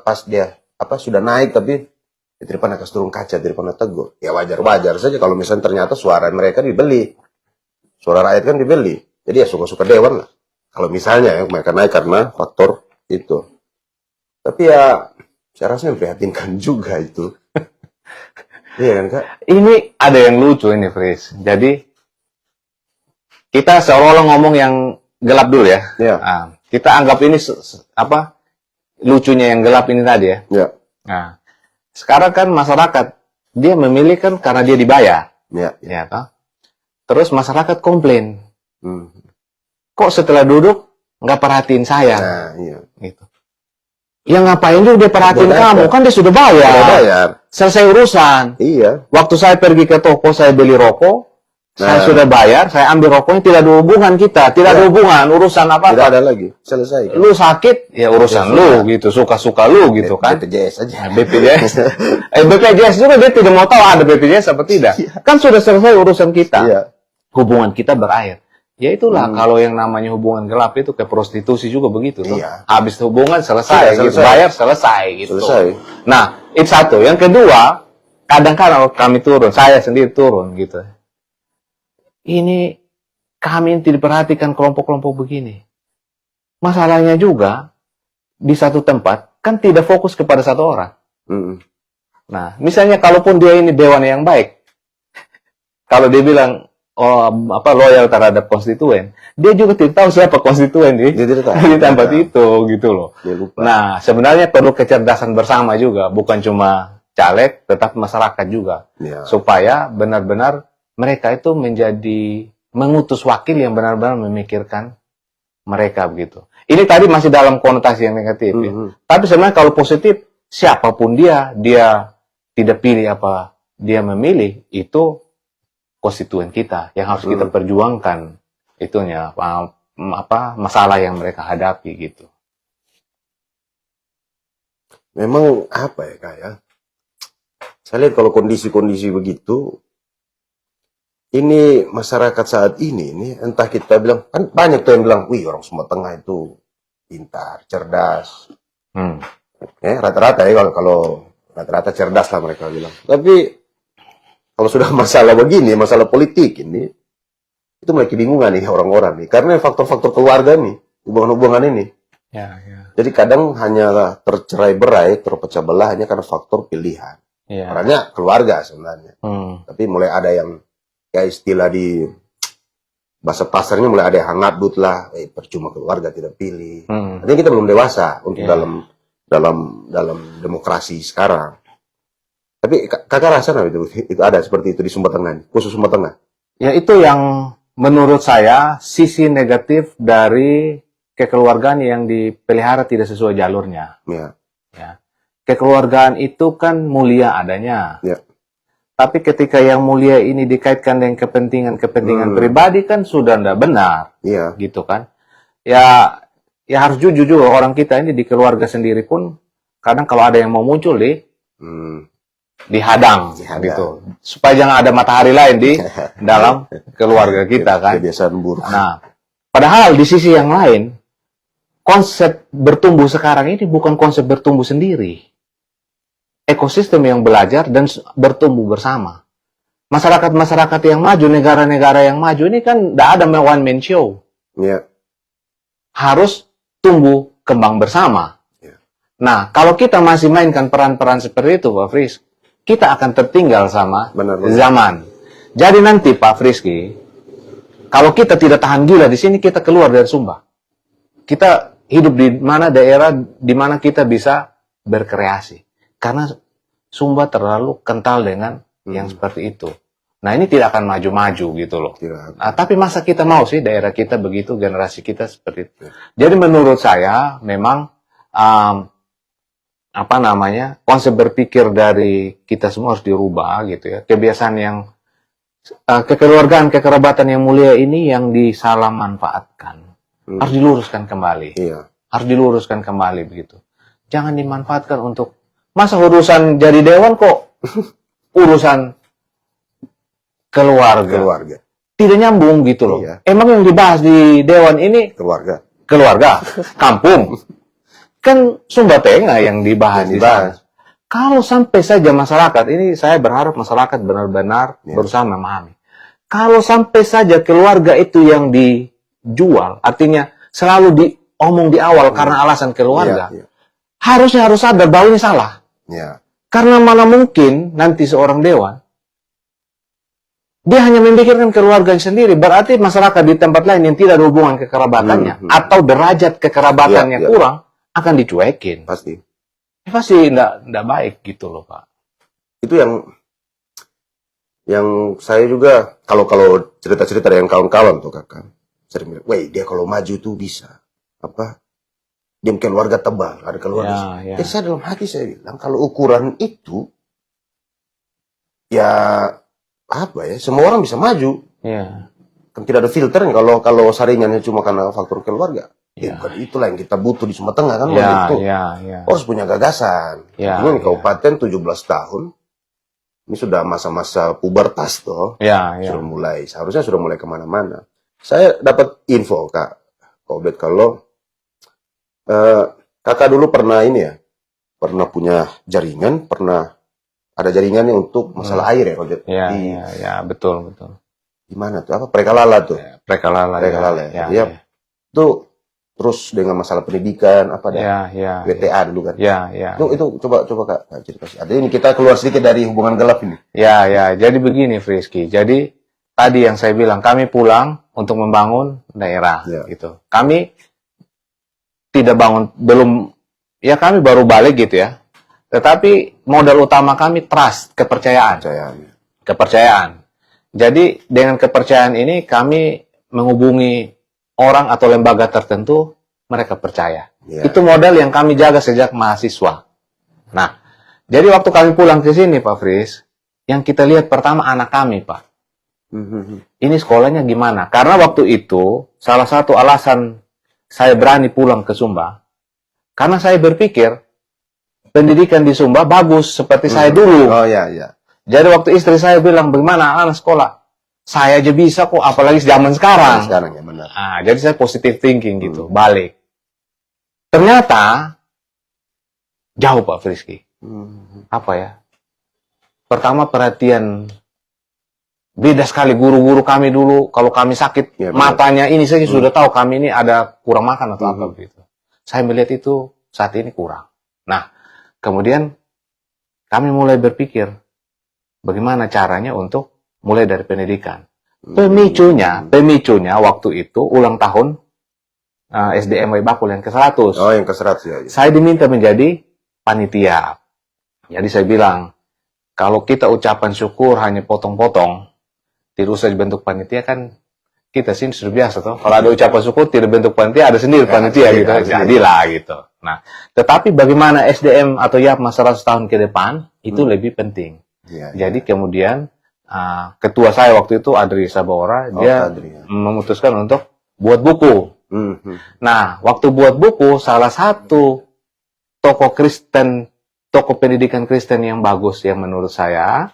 pas dia sudah naik tapi tidak pernah kasih turun kaca, tidak pernah tegur. Ya wajar saja kalau misalnya ternyata suara mereka dibeli, suara rakyat kan dibeli. Jadi ya suka-suka dewan lah. Kalau misalnya mereka naik karena faktor itu. Tapi ya saya rasa memprihatinkan juga itu. Iya kan Kak? Ini ada yang lucu ini Fris. Jadi kita seolah-olah ngomong yang gelap dulu ya. Nah, kita anggap ini lucunya yang gelap ini tadi ya. Nah, sekarang kan masyarakat dia memilih kan karena dia dibayar. Ya toh? Terus masyarakat komplain. Kok setelah duduk nggak perhatiin saya? Gitu. Ya ngapain juga dia perhatiin kamu? Kan dia sudah bayar. Selesai urusan. Iya. Waktu saya pergi ke toko, saya beli rokok. Saya sudah bayar, saya ambil rokoknya, tidak ada hubungan kita, tidak ada hubungan, urusan apa-apa. Tidak ada lagi, selesai. Lu sakit, ya urusan lu gitu, suka-suka lu gitu kan. BPJS aja. BPJS. BPJS juga dia tidak mau tahu ada BPJS apa tidak. Kan sudah selesai urusan kita. Hubungan kita berakhir. Ya itulah kalau yang namanya hubungan gelap itu ke prostitusi juga begitu. Habis hubungan selesai. Gitu, bayar selesai gitu. Nah, itu satu. Yang kedua, kadang-kadang kami turun, saya sendiri turun gitu. Ini kami tidak diperhatikan kelompok-kelompok begini. masalahnya juga di satu tempat kan tidak fokus kepada satu orang. Nah, misalnya kalaupun dia ini dewan yang baik, kalau dia bilang loyal terhadap konstituen, dia juga tidak tahu siapa konstituen di tempat itu gitu loh. Nah, sebenarnya perlu kecerdasan bersama juga, bukan cuma caleg, tetapi masyarakat juga, supaya benar-benar mereka itu menjadi mengutus wakil yang benar-benar memikirkan mereka begitu. Ini tadi masih dalam konotasi yang negatif, ya. Tapi sebenarnya kalau positif, siapapun dia tidak pilih apa dia memilih, itu konstituen kita yang harus kita perjuangkan itunya masalah yang mereka hadapi gitu. Memang apa ya Kak ya? Saya lihat kalau kondisi-kondisi begitu, ini masyarakat saat ini entah kita bilang, kan banyak tuh yang bilang, wih orang Sumatera Tengah itu pintar, cerdas. Rata-rata ya kalau rata-rata cerdas lah mereka bilang. Tapi kalau sudah masalah begini, masalah politik ini, itu mulai kebingungan nih orang-orang nih. Karena faktor-faktor keluarga nih, hubungan-hubungan ini. Jadi kadang hanya tercerai-berai, terpecah belah hanya karena faktor pilihan. Orangnya keluarga sebenarnya. Tapi mulai ada yang, ya istilah di bahasa pasarnya mulai ada yang hangat lah, percuma keluarga tidak pilih. Artinya kita belum dewasa untuk dalam demokrasi sekarang. Tapi kakak rasa itu ada seperti itu di Sumba Tengah, khusus Sumba Tengah? Ya itu yang menurut saya sisi negatif dari kekeluargaan yang dipelihara tidak sesuai jalurnya. Ya. Kekeluargaan itu kan mulia adanya. Tapi ketika yang mulia ini dikaitkan dengan kepentingan pribadi kan sudah tidak benar. Gitu kan. Ya harus jujur juga orang kita ini di keluarga sendiri pun kadang kalau ada yang mau muncul dihadang gitu, supaya jangan ada matahari lain di dalam keluarga kita kan. Kebiasaan buruk. Nah, padahal di sisi yang lain konsep bertumbuh sekarang ini bukan konsep bertumbuh sendiri, ekosistem yang belajar dan bertumbuh bersama. Masyarakat yang maju, negara-negara yang maju ini kan tidak ada one man show, harus tumbuh kembang bersama. Nah, kalau kita masih mainkan peran-peran seperti itu, Pak Fris, kita akan tertinggal sama zaman. Jadi nanti Pak Frisky, kalau kita tidak tahan gila di sini, kita keluar dari Sumba. Kita hidup di mana daerah di mana kita bisa berkreasi. Karena Sumba terlalu kental dengan yang seperti itu. Nah ini tidak akan maju-maju gitu loh. Nah, tapi masa kita mau sih daerah kita begitu, generasi kita seperti itu. Jadi menurut saya memang konsep berpikir dari kita semua harus dirubah gitu ya. Kebiasaan yang kekeluargaan, kekerabatan yang mulia ini yang disalah manfaatkan harus diluruskan kembali. Harus diluruskan kembali begitu. Jangan dimanfaatkan untuk masa urusan jadi dewan kok urusan keluarga. Tidak nyambung gitu loh. Emang yang dibahas di dewan ini keluarga, kampung. Kan Sumba Tengah yang dibahas. Kalau sampai saja masyarakat, ini saya berharap masyarakat benar-benar berusaha memahami. Kalau sampai saja keluarga itu yang dijual, artinya selalu diomong di awal karena alasan keluarga, harusnya harus sadar bahwa ini salah. Karena mana mungkin nanti seorang dewan, dia hanya memikirkan keluarganya sendiri, berarti masyarakat di tempat lain yang tidak ada hubungan kekerabatannya, atau derajat kekerabatannya kurang, akan dicuekin. Pasti tidak baik gitu loh Pak. Itu yang saya juga kalau cerita-cerita dengan kawan-kawan tuh kakak sering bilang, weh dia kalau maju tuh bisa dia keluarga tebal, ada keluarga. Saya dalam hati saya bilang kalau ukuran itu semua orang bisa maju. Kan tidak ada filter kalau saringannya cuma karena faktor keluarga. Bukan itulah yang kita butuh di Sumatera Tengah kan. Harus punya gagasan. Ini kabupaten 17 tahun. Ini sudah masa-masa pubertas toh. Seharusnya sudah mulai kemana-mana. Saya dapat info Kak Obed kalau kakak dulu pernah punya jaringan, ada jaringannya untuk masalah air ya. Betul. Di mana tuh? Prekalala tuh. Prekalala. Itu terus dengan masalah pendidikan apa dah? Ya, ya. WTA dulu kan. Ya, ya. Itu coba Kak cerita sih. Ada ini kita keluar sedikit dari hubungan gelap ini. Ya, ya. Jadi begini, Frisky. Jadi tadi yang saya bilang, kami pulang untuk membangun daerah, Ya. gitu. Kami tidak bangun, ya kami baru balik gitu ya. Tetapi modal utama kami trust, kepercayaan. Kepercayaan. Jadi dengan kepercayaan ini kami menghubungi orang atau lembaga tertentu, mereka percaya. Ya. Itu modal yang kami jaga sejak mahasiswa. Nah, jadi waktu kami pulang ke sini, Pak Fris, yang kita lihat pertama anak kami, Pak. Ini sekolahnya gimana? Karena waktu itu, salah satu alasan saya berani pulang ke Sumba, karena saya berpikir, pendidikan di Sumba bagus, seperti saya dulu. Oh ya, ya. Jadi waktu istri saya bilang, bagaimana anak sekolah? Saya aja bisa kok, apalagi zaman sekarang. Sekarang ya benar. Nah, jadi saya positive thinking gitu, balik. Ternyata jauh Pak Frisky. Apa ya? Pertama perhatian, beda sekali guru-guru kami dulu. Kalau kami sakit, Ya, benar. matanya ini saya sudah tahu kami ini ada kurang makan atau apa begitu. Saya melihat itu saat ini kurang. Nah, kemudian kami mulai berpikir bagaimana caranya untuk mulai dari pendidikan. Pemicunya waktu itu ulang tahun SDM Bakul yang ke-100. Oh, yang ke-100 ya. Saya diminta menjadi panitia. Jadi saya bilang, kalau kita ucapan syukur hanya potong-potong, tidak usah dibentuk panitia kan kita sih sudah biasa toh. Kalau ada ucapan syukur tidak bentuk panitia, ada sendiri panitia gitu. Jadilah gitu. Nah, tetapi bagaimana SDM atau YAPMA 100 tahun ke depan itu lebih penting. Ya, Jadi kemudian ketua saya waktu itu Adri Sabora, dia memutuskan untuk buat buku. Nah, waktu buat buku, salah satu tokoh Kristen, tokoh pendidikan Kristen yang bagus yang menurut saya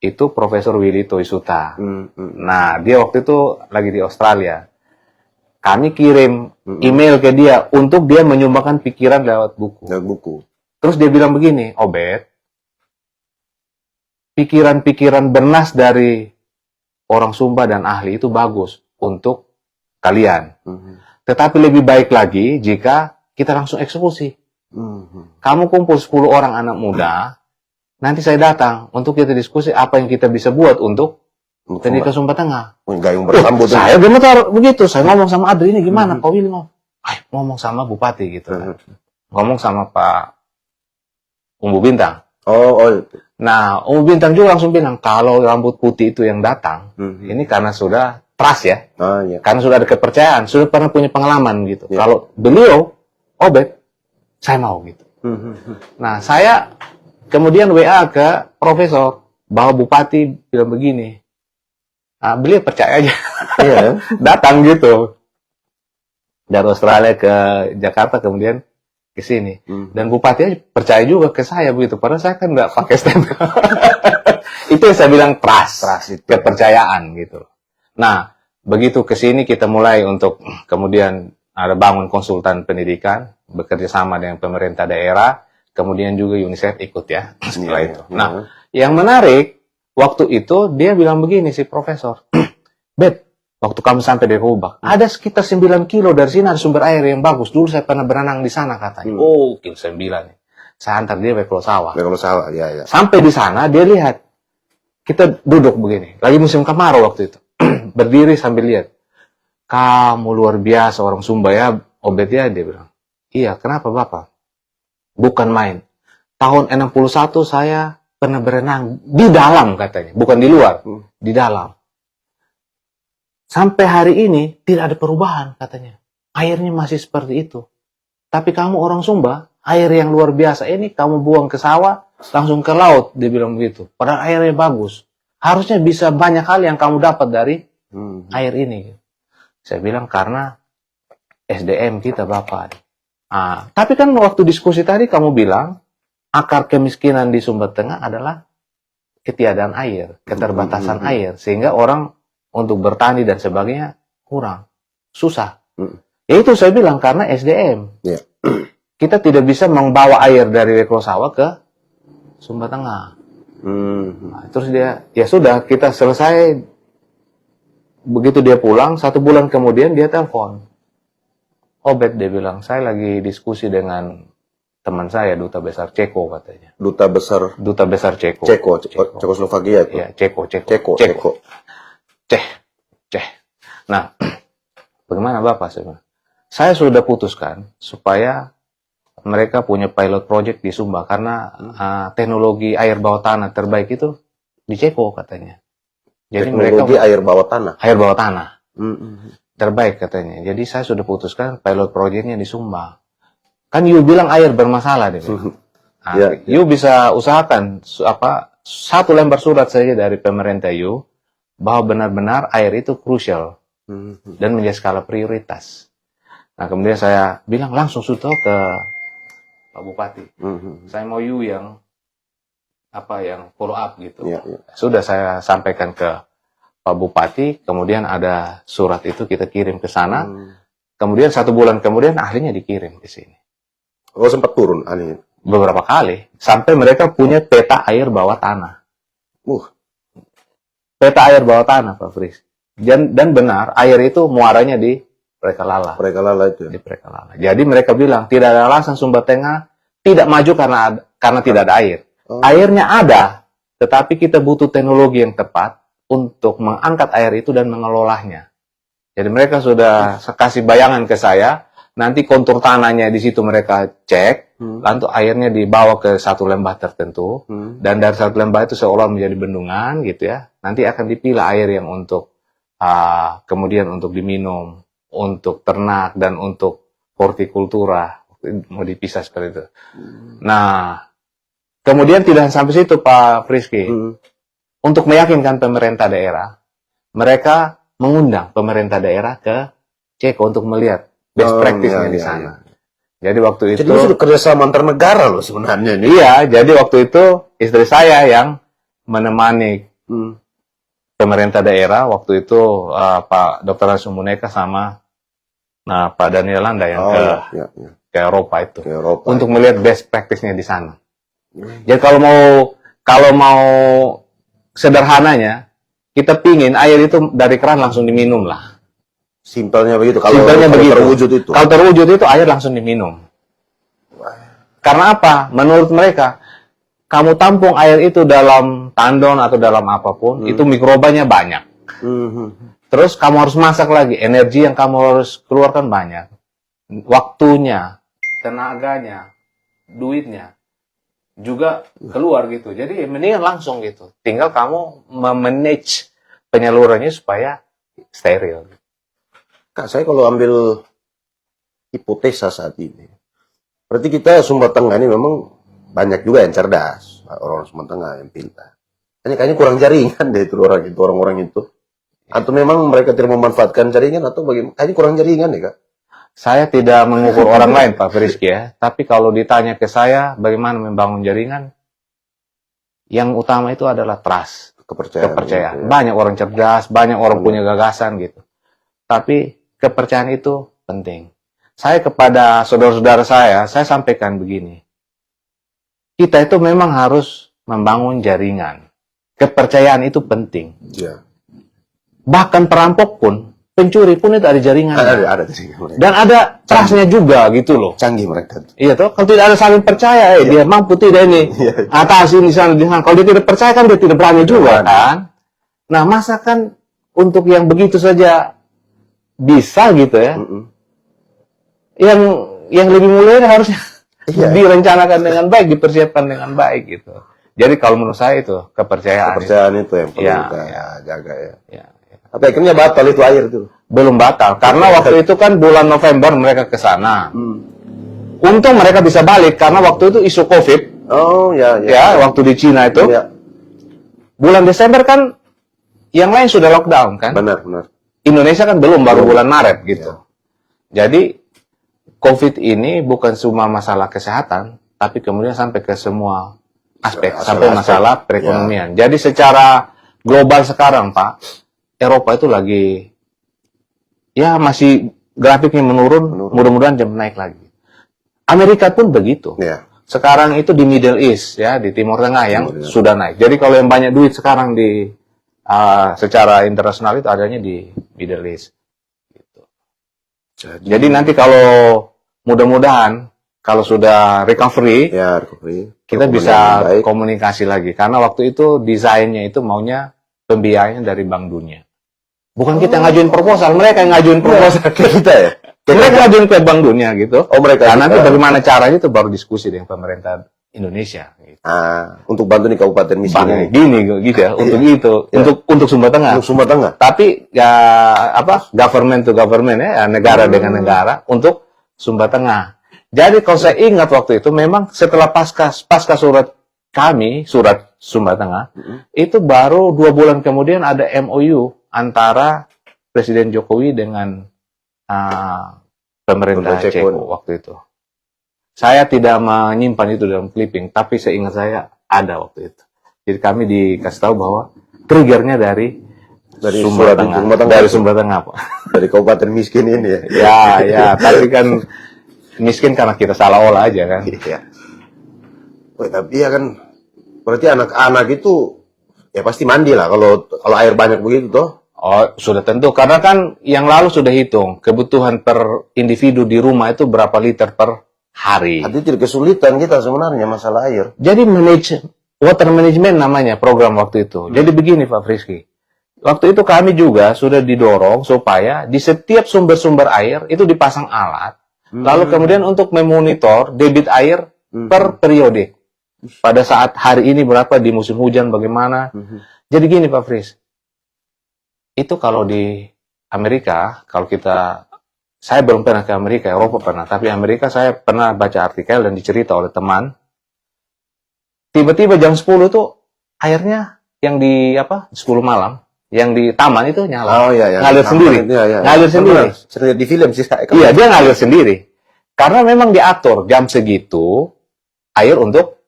itu Profesor Willy Toisuta. Nah, dia waktu itu lagi di Australia. Kami kirim email ke dia untuk dia menyumbangkan pikiran lewat buku. Terus dia bilang begini, Obed, pikiran-pikiran bernas dari orang Sumba dan ahli itu bagus untuk kalian. Tetapi lebih baik lagi jika kita langsung eksekusi. Kamu kumpul 10 orang anak muda, nanti saya datang untuk kita diskusi apa yang kita bisa buat untuk pendidikan Sumba Tengah. Gayung berambut. Saya gemetar begitu. Saya ngomong sama Adri, ini gimana? Pak Willy ngomong sama Bupati gitu. Ngomong sama Pak Umbu Bintang. Nah, Umbu Bintang juga langsung bilang, kalau rambut putih itu yang datang, ini karena sudah trust ya. Karena sudah ada kepercayaan, sudah pernah punya pengalaman gitu. Kalau beliau, Obed, saya mau gitu. Nah, saya kemudian WA ke Profesor, bahwa Bupati bilang begini. Nah, beliau percaya aja. Datang gitu. Dari Australia ke Jakarta, kemudian ke sini. Dan Bupati percaya juga ke saya begitu. Padahal saya kan nggak pakai stem. Itu yang saya bilang trust itu. Kepercayaan gitu. Nah, begitu ke sini kita mulai untuk kemudian ada bangun konsultan pendidikan, bekerja sama dengan pemerintah daerah, kemudian juga UNICEF ikut ya setelah itu. Nah, yang menarik waktu itu dia bilang begini si Profesor, Bet, waktu kamu sampai di Hubak, ada sekitar 9 kilo dari sini ada sumber air yang bagus. Dulu saya pernah berenang di sana katanya. Oh, kilo 9 nih. Saya antar dia ke Pulau Sawah. Ya. Sampai di sana dia lihat. Kita duduk begini. Lagi musim kemarau waktu itu. Berdiri sambil lihat. Kamu luar biasa orang Sumba ya, Obed ya, dia bilang. Iya, kenapa Bapak? Bukan main. Tahun 61 saya pernah berenang di dalam katanya. Bukan di luar, di dalam. Sampai hari ini tidak ada perubahan katanya. Airnya masih seperti itu. Tapi kamu orang Sumba, air yang luar biasa ini kamu buang ke sawah, langsung ke laut, dia bilang begitu. Padahal airnya bagus. Harusnya bisa banyak hal yang kamu dapat dari air ini. Saya bilang karena SDM kita Bapak. Tapi kan waktu diskusi tadi kamu bilang, akar kemiskinan di Sumba Tengah adalah ketiadaan air, keterbatasan air. Sehingga orang untuk bertani dan sebagainya kurang, susah. Ya itu saya bilang karena SDM. Kita tidak bisa membawa air dari Weklosawa ke Sumba Tengah. Nah, terus dia, ya sudah kita selesai. Begitu dia pulang, 1 bulan kemudian dia telepon. Obed dia bilang, saya lagi diskusi dengan teman saya, duta besar Ceko katanya. Duta besar Ceko. Cekoslovakia itu. Ya, Ceko. Ceh. Nah, bagaimana Bapak? Saya sudah putuskan supaya mereka punya pilot project di Sumba karena teknologi air bawah tanah terbaik itu di Ceko katanya. Jadi Teknologi mereka air bawah tanah. air bawah tanah terbaik katanya. Jadi saya sudah putuskan pilot projectnya di Sumba. Kan you bilang air bermasalah deh. Ya. You bisa usahakan satu lembar surat saja dari pemerintah you bahwa benar-benar air itu krusial dan menjadi skala prioritas. Nah, kemudian saya bilang langsung sudah ke Pak Bupati. Saya mau you yang follow up gitu. Ya. Sudah saya sampaikan ke Pak Bupati, kemudian ada surat itu kita kirim ke sana. Kemudian 1 bulan kemudian ahlinya dikirim ke sini. Oh, sempat turun ahlinya. Beberapa kali sampai mereka punya peta air bawah tanah. Peta air bawah tanah, Pak Fris. Dan benar, air itu muaranya di Prekalala. Itu. Di Prekalala. Jadi mereka bilang tidak ada alasan Sumba Tengah tidak maju karena tidak ada air. Airnya ada, tetapi kita butuh teknologi yang tepat untuk mengangkat air itu dan mengelolanya. Jadi mereka sudah kasih bayangan ke saya, nanti kontur tanahnya di situ mereka cek, lalu airnya dibawa ke satu lembah tertentu, dan dari satu lembah itu seolah menjadi bendungan gitu ya. Nanti akan dipilah air yang untuk kemudian untuk diminum, untuk ternak dan untuk hortikultura, mau dipisah seperti itu. Nah, kemudian tidak sampai situ Pak Frisky. Untuk meyakinkan pemerintah daerah, mereka mengundang pemerintah daerah ke Ceko untuk melihat best practice-nya di sana. Jadi waktu itu... Jadi sudah kerjasama antar negara loh sebenarnya. Iya, jadi waktu itu istri saya yang menemani pemerintah daerah, waktu itu Pak Dr. Sumuneka sama Pak Daniel Landa yang ke Eropa itu. Untuk melihat best practice-nya di sana. Jadi kalau mau sederhananya, kita pingin air itu dari keran langsung diminum lah. Simpelnya begitu. Kalau terwujud itu. Kalau terwujud itu air langsung diminum. Karena apa? Menurut mereka, kamu tampung air itu dalam tandon atau dalam apapun, itu mikrobanya banyak. Terus kamu harus masak lagi, energi yang kamu harus keluarkan banyak. Waktunya, tenaganya, duitnya juga keluar gitu. Jadi mendingan langsung gitu. Tinggal kamu memanage penyalurannya supaya steril. Kak, saya kalau ambil hipotesa saat ini, berarti kita Sumba Tengah ini memang banyak juga yang cerdas, orang Sumba Tengah yang pintar. Kayaknya kurang jaringan deh itu orang-orang itu. Atau memang mereka tidak memanfaatkan jaringan atau bagaimana? Kayaknya kurang jaringan deh, Kak. Saya tidak mengukur orang lain, Pak Frisky ya. Tapi kalau ditanya ke saya, bagaimana membangun jaringan, yang utama itu adalah trust, kepercayaan. Gitu, ya. Banyak orang cerdas, banyak orang punya gagasan gitu. Tapi kepercayaan itu penting. Saya kepada saudara-saudara saya sampaikan begini. Kita itu memang harus membangun jaringan. Kepercayaan itu penting. Ya. Bahkan perampok pun, pencuri pun itu ada jaringan. Ada. Dan ada trustnya juga gitu loh. Canggih mereka. Iya toh, kalau tidak ada saling percaya, dia mampu tidak ini atasin di sana. Kalau dia tidak percaya kan dia tidak berani juga kan. Nah, masa kan untuk yang begitu saja bisa gitu ya. Yang lebih mulia harusnya direncanakan dengan baik, dipersiapkan dengan baik gitu. Jadi kalau menurut saya itu kepercayaan. Kepercayaan itu yang perlu kita jaga ya. Tapi akhirnya batal itu air itu. Belum batal karena waktu itu kan bulan November mereka ke sana. Untung mereka bisa balik karena waktu itu isu Covid. Oh ya. Ya, waktu di Cina itu. Ya. Bulan Desember kan yang lain sudah lockdown kan? Benar. Indonesia kan belum, baru bulan Maret gitu. Jadi Covid ini bukan cuma masalah kesehatan, tapi kemudian sampai ke semua aspek, sampai masalah perekonomian. Jadi secara global sekarang, Pak, Eropa itu lagi masih grafiknya menurun. Mudah-mudahan jam naik lagi. Amerika pun begitu. Ya. Sekarang itu di Middle East ya, di Timur Tengah yang sudah naik. Jadi kalau yang banyak duit sekarang di secara internasional itu adanya di Middle East. Gitu. Jadi nanti kalau mudah-mudahan kalau sudah recovery, ya recovery, kita perkembangan bisa yang baik. komunikasi lagi. Karena waktu itu desainnya itu maunya pembiayaan dari Bank Dunia. Bukan kita ngajuin proposal, mereka yang ngajuin proposal. Kayak kita ya. Mereka ngajuin ke Bank Dunia gitu. Oh mereka. Nah, nanti bagaimana caranya itu baru diskusi dengan pemerintah Indonesia. Gitu. Untuk bantu nih kabupaten miskin ini. Gini gitu ya, untuk itu, untuk Sumba Tengah. Untuk Sumba Tengah. Tapi ya government to government ya, negara dengan negara untuk Sumba Tengah. Jadi kalau saya ingat waktu itu memang setelah pasca surat kami, surat Sumba Tengah, itu baru 2 bulan kemudian ada MOU antara Presiden Jokowi dengan pemerintah Ceko waktu itu. Saya tidak menyimpan itu dalam clipping, tapi seingat saya ada waktu itu. Jadi kami dikasih tahu bahwa triggernya dari Sumba Tengah, dari Sumba Tengah, Pak. Dari kabupaten miskin ini ya. Ya, tapi kan miskin karena kita salah olah aja kan. Iya. Tapi ya kan, berarti anak-anak itu ya pasti mandi lah kalau air banyak begitu toh. Oh, sudah tentu. Karena kan yang lalu sudah hitung kebutuhan per individu di rumah itu berapa liter per hari. Artinya tidak kesulitan kita sebenarnya masalah air. Jadi water management namanya program waktu itu. Jadi begini Pak Frisky. Waktu itu kami juga sudah didorong supaya di setiap sumber-sumber air itu dipasang alat. Lalu kemudian untuk memonitor debit air per periode. Pada saat hari ini berapa, di musim hujan bagaimana. Jadi gini Pak Fris. Itu kalau di Amerika, saya belum pernah ke Amerika, Eropa pernah, tapi Amerika saya pernah baca artikel dan dicerita oleh teman. Tiba-tiba jam 10 tuh airnya yang di 10 malam, yang di taman itu nyala. Oh iya. Ngalir sendiri. Ngalir sendiri. Sering lihat di film sih saya. Iya, dia ngalir sendiri. Karena memang diatur jam segitu air untuk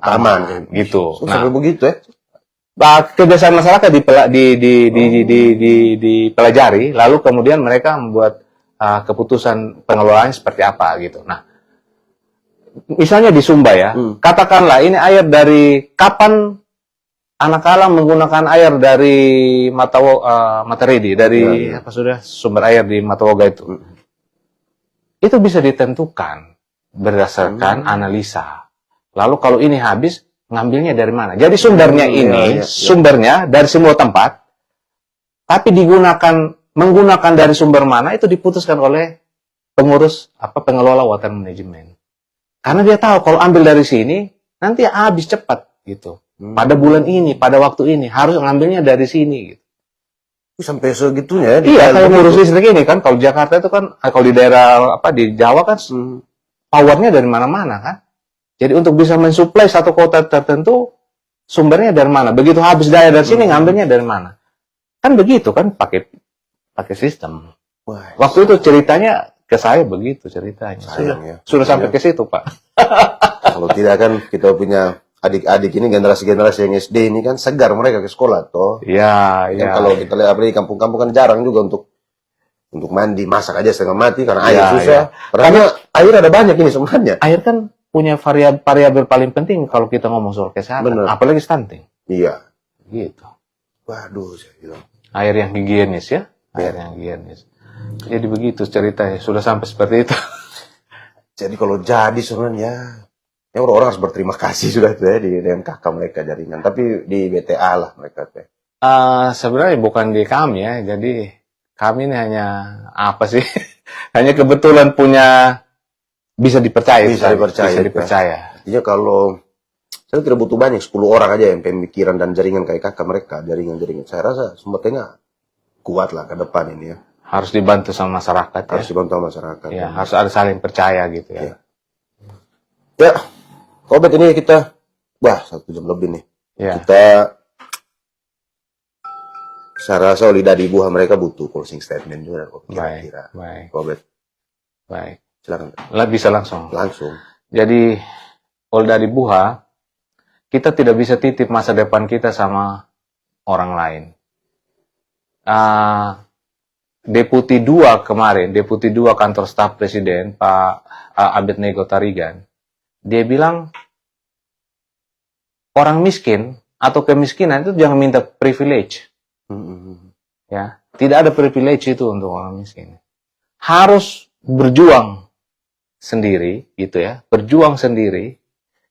taman gitu. Sampai begitu ya. Kebiasaan masyarakat dipelajari, lalu kemudian mereka membuat keputusan pengelolaannya seperti apa gitu. Nah, misalnya di Sumba ya, katakanlah ini air dari kapan anak alam menggunakan air dari Mataredi, dari sumber air di Matawoga itu. Itu bisa ditentukan berdasarkan analisa. Lalu kalau ini habis, ngambilnya dari mana? Jadi sumbernya sumbernya dari semua tempat, tapi menggunakan dari sumber mana itu diputuskan oleh pengurus pengelola water management. Karena dia tahu kalau ambil dari sini nanti habis cepat gitu. Pada bulan ini, pada waktu ini harus ngambilnya dari sini gitu. Sampai segitunya ya. Iya, kalau ngurus listrik ini kan, kalau Jakarta itu kan, kalau di daerah di Jawa kan powernya dari mana-mana kan. Jadi untuk bisa mensuplai satu kota tertentu, sumbernya dari mana? Begitu habis daya dari sini, ngambilnya dari mana? Kan begitu kan, pakai sistem. Wah, waktu itu ceritanya ke saya begitu ceritanya. Sudah sampai ke situ Pak. Kalau tidak kan kita punya adik-adik ini generasi-generasi yang SD ini kan segar mereka ke sekolah toh. Iya. Kalau kita lihat di kampung-kampung kan jarang juga untuk mandi, masak aja setengah mati karena air susah. Karena air ada banyak ini sebenarnya. Air kan punya variabel paling penting kalau kita ngomong soal kesehatan, apalagi stunting. Iya. Gitu. Waduh, saya bilang. Air yang higienis ya, air yang higienis. Jadi begitu ceritanya, sudah sampai seperti itu. Jadi kalau jadi sebenarnya ya orang-orang harus berterima kasih sudah tuh ya dengan kakak mereka jaringan. Tapi di BTA lah mereka tuh. Sebenarnya bukan di kami ya. Jadi kami ini hanya hanya kebetulan punya bisa dipercaya. Bisa dipercaya. Artinya kalau saya tidak butuh banyak 10 orang aja yang pemikiran dan jaringan kayak kakak mereka, jaringan-jaringan. Saya rasa Sumba Tengah kuat lah ke depan ini ya. Harus dibantu sama masyarakat. Harus dibantu sama masyarakat. Ya, harus ada saling percaya gitu ya. Ya, Kobet ini kita, 1 jam lebih nih. Ya. Saya rasa Olida di Buha mereka butuh closing statement juga. Kira-kira. Baik. Kobet. Baik. Silakan. Bisa langsung. Langsung. Jadi, Olda di Buha, kita tidak bisa titip masa depan kita sama orang lain. Deputi 2 kemarin, Deputi 2 Kantor Staf Presiden, Pak Abednego Tarigan, dia bilang, orang miskin atau kemiskinan itu jangan minta privilege. Ya, tidak ada privilege itu untuk orang miskin. harus berjuang sendiri, gitu ya, berjuang sendiri.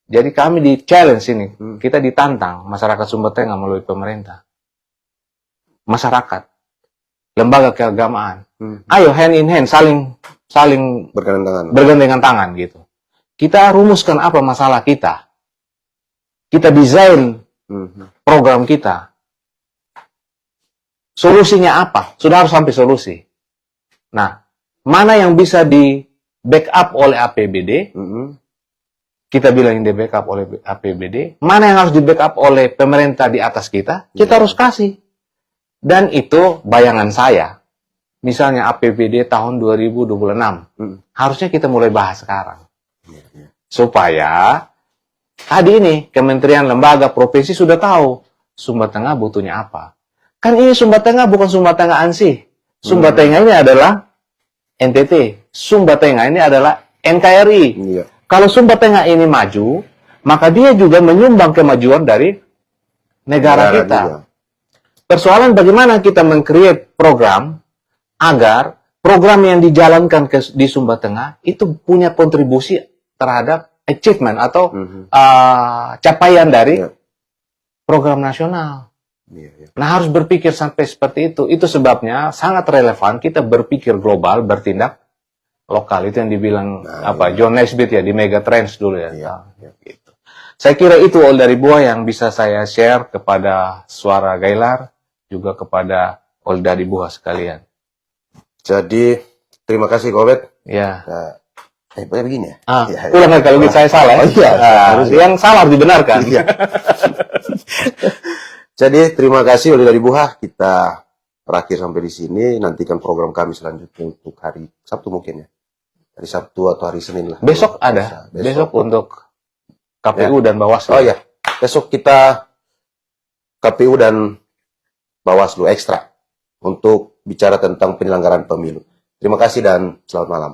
Jadi kami di challenge ini, kita ditantang masyarakat Sumba Tengah melalui pemerintah, masyarakat, lembaga keagamaan. Ayo hand in hand, saling bergandengan tangan gitu. Kita rumuskan apa masalah kita. Kita desain program kita. Solusinya apa? Sudah harus sampai solusi. Nah, mana yang bisa di backup oleh APBD? Kita bilang yang di backup oleh APBD. Mana yang harus di backup oleh pemerintah di atas kita? Kita harus kasih. Dan itu bayangan saya. Misalnya APBD tahun 2026. Harusnya kita mulai bahas sekarang. Supaya tadi ini kementerian, lembaga, provinsi sudah tahu Sumba Tengah butuhnya apa. Kan ini Sumba Tengah bukan Sumba Tengah ansih. Sumba Tengah ini adalah NTT. Sumba Tengah ini adalah NKRI. Kalau Sumba Tengah ini maju, maka dia juga menyumbang kemajuan dari negara kita. Juga. Persoalan bagaimana kita meng-create program agar program yang dijalankan di Sumba Tengah itu punya kontribusi terhadap achievement atau capaian dari program nasional. Nah, harus berpikir sampai seperti itu. Itu sebabnya sangat relevan kita berpikir global, bertindak lokal. Itu yang dibilang John Naisbitt ya di Megatrends dulu ya. Gitu. Saya kira itu all dari buah yang bisa saya share kepada Suara Gailar, juga kepada all dari buah sekalian. Jadi terima kasih Kobet. Ya. Begini ya. Ulang lagi kalau saya salah. Yang salah harus dibenarkan. Jadi terima kasih oleh dari Buah. Kita berakhir sampai di sini. Nantikan program kami selanjutnya untuk hari Sabtu mungkin ya. Hari Sabtu atau hari Senin lah. Besok ada. Besok untuk KPU dan Bawaslu. Oh ya. Besok kita KPU dan Bawaslu ekstra untuk bicara tentang penyelenggaraan pemilu. Terima kasih dan selamat malam.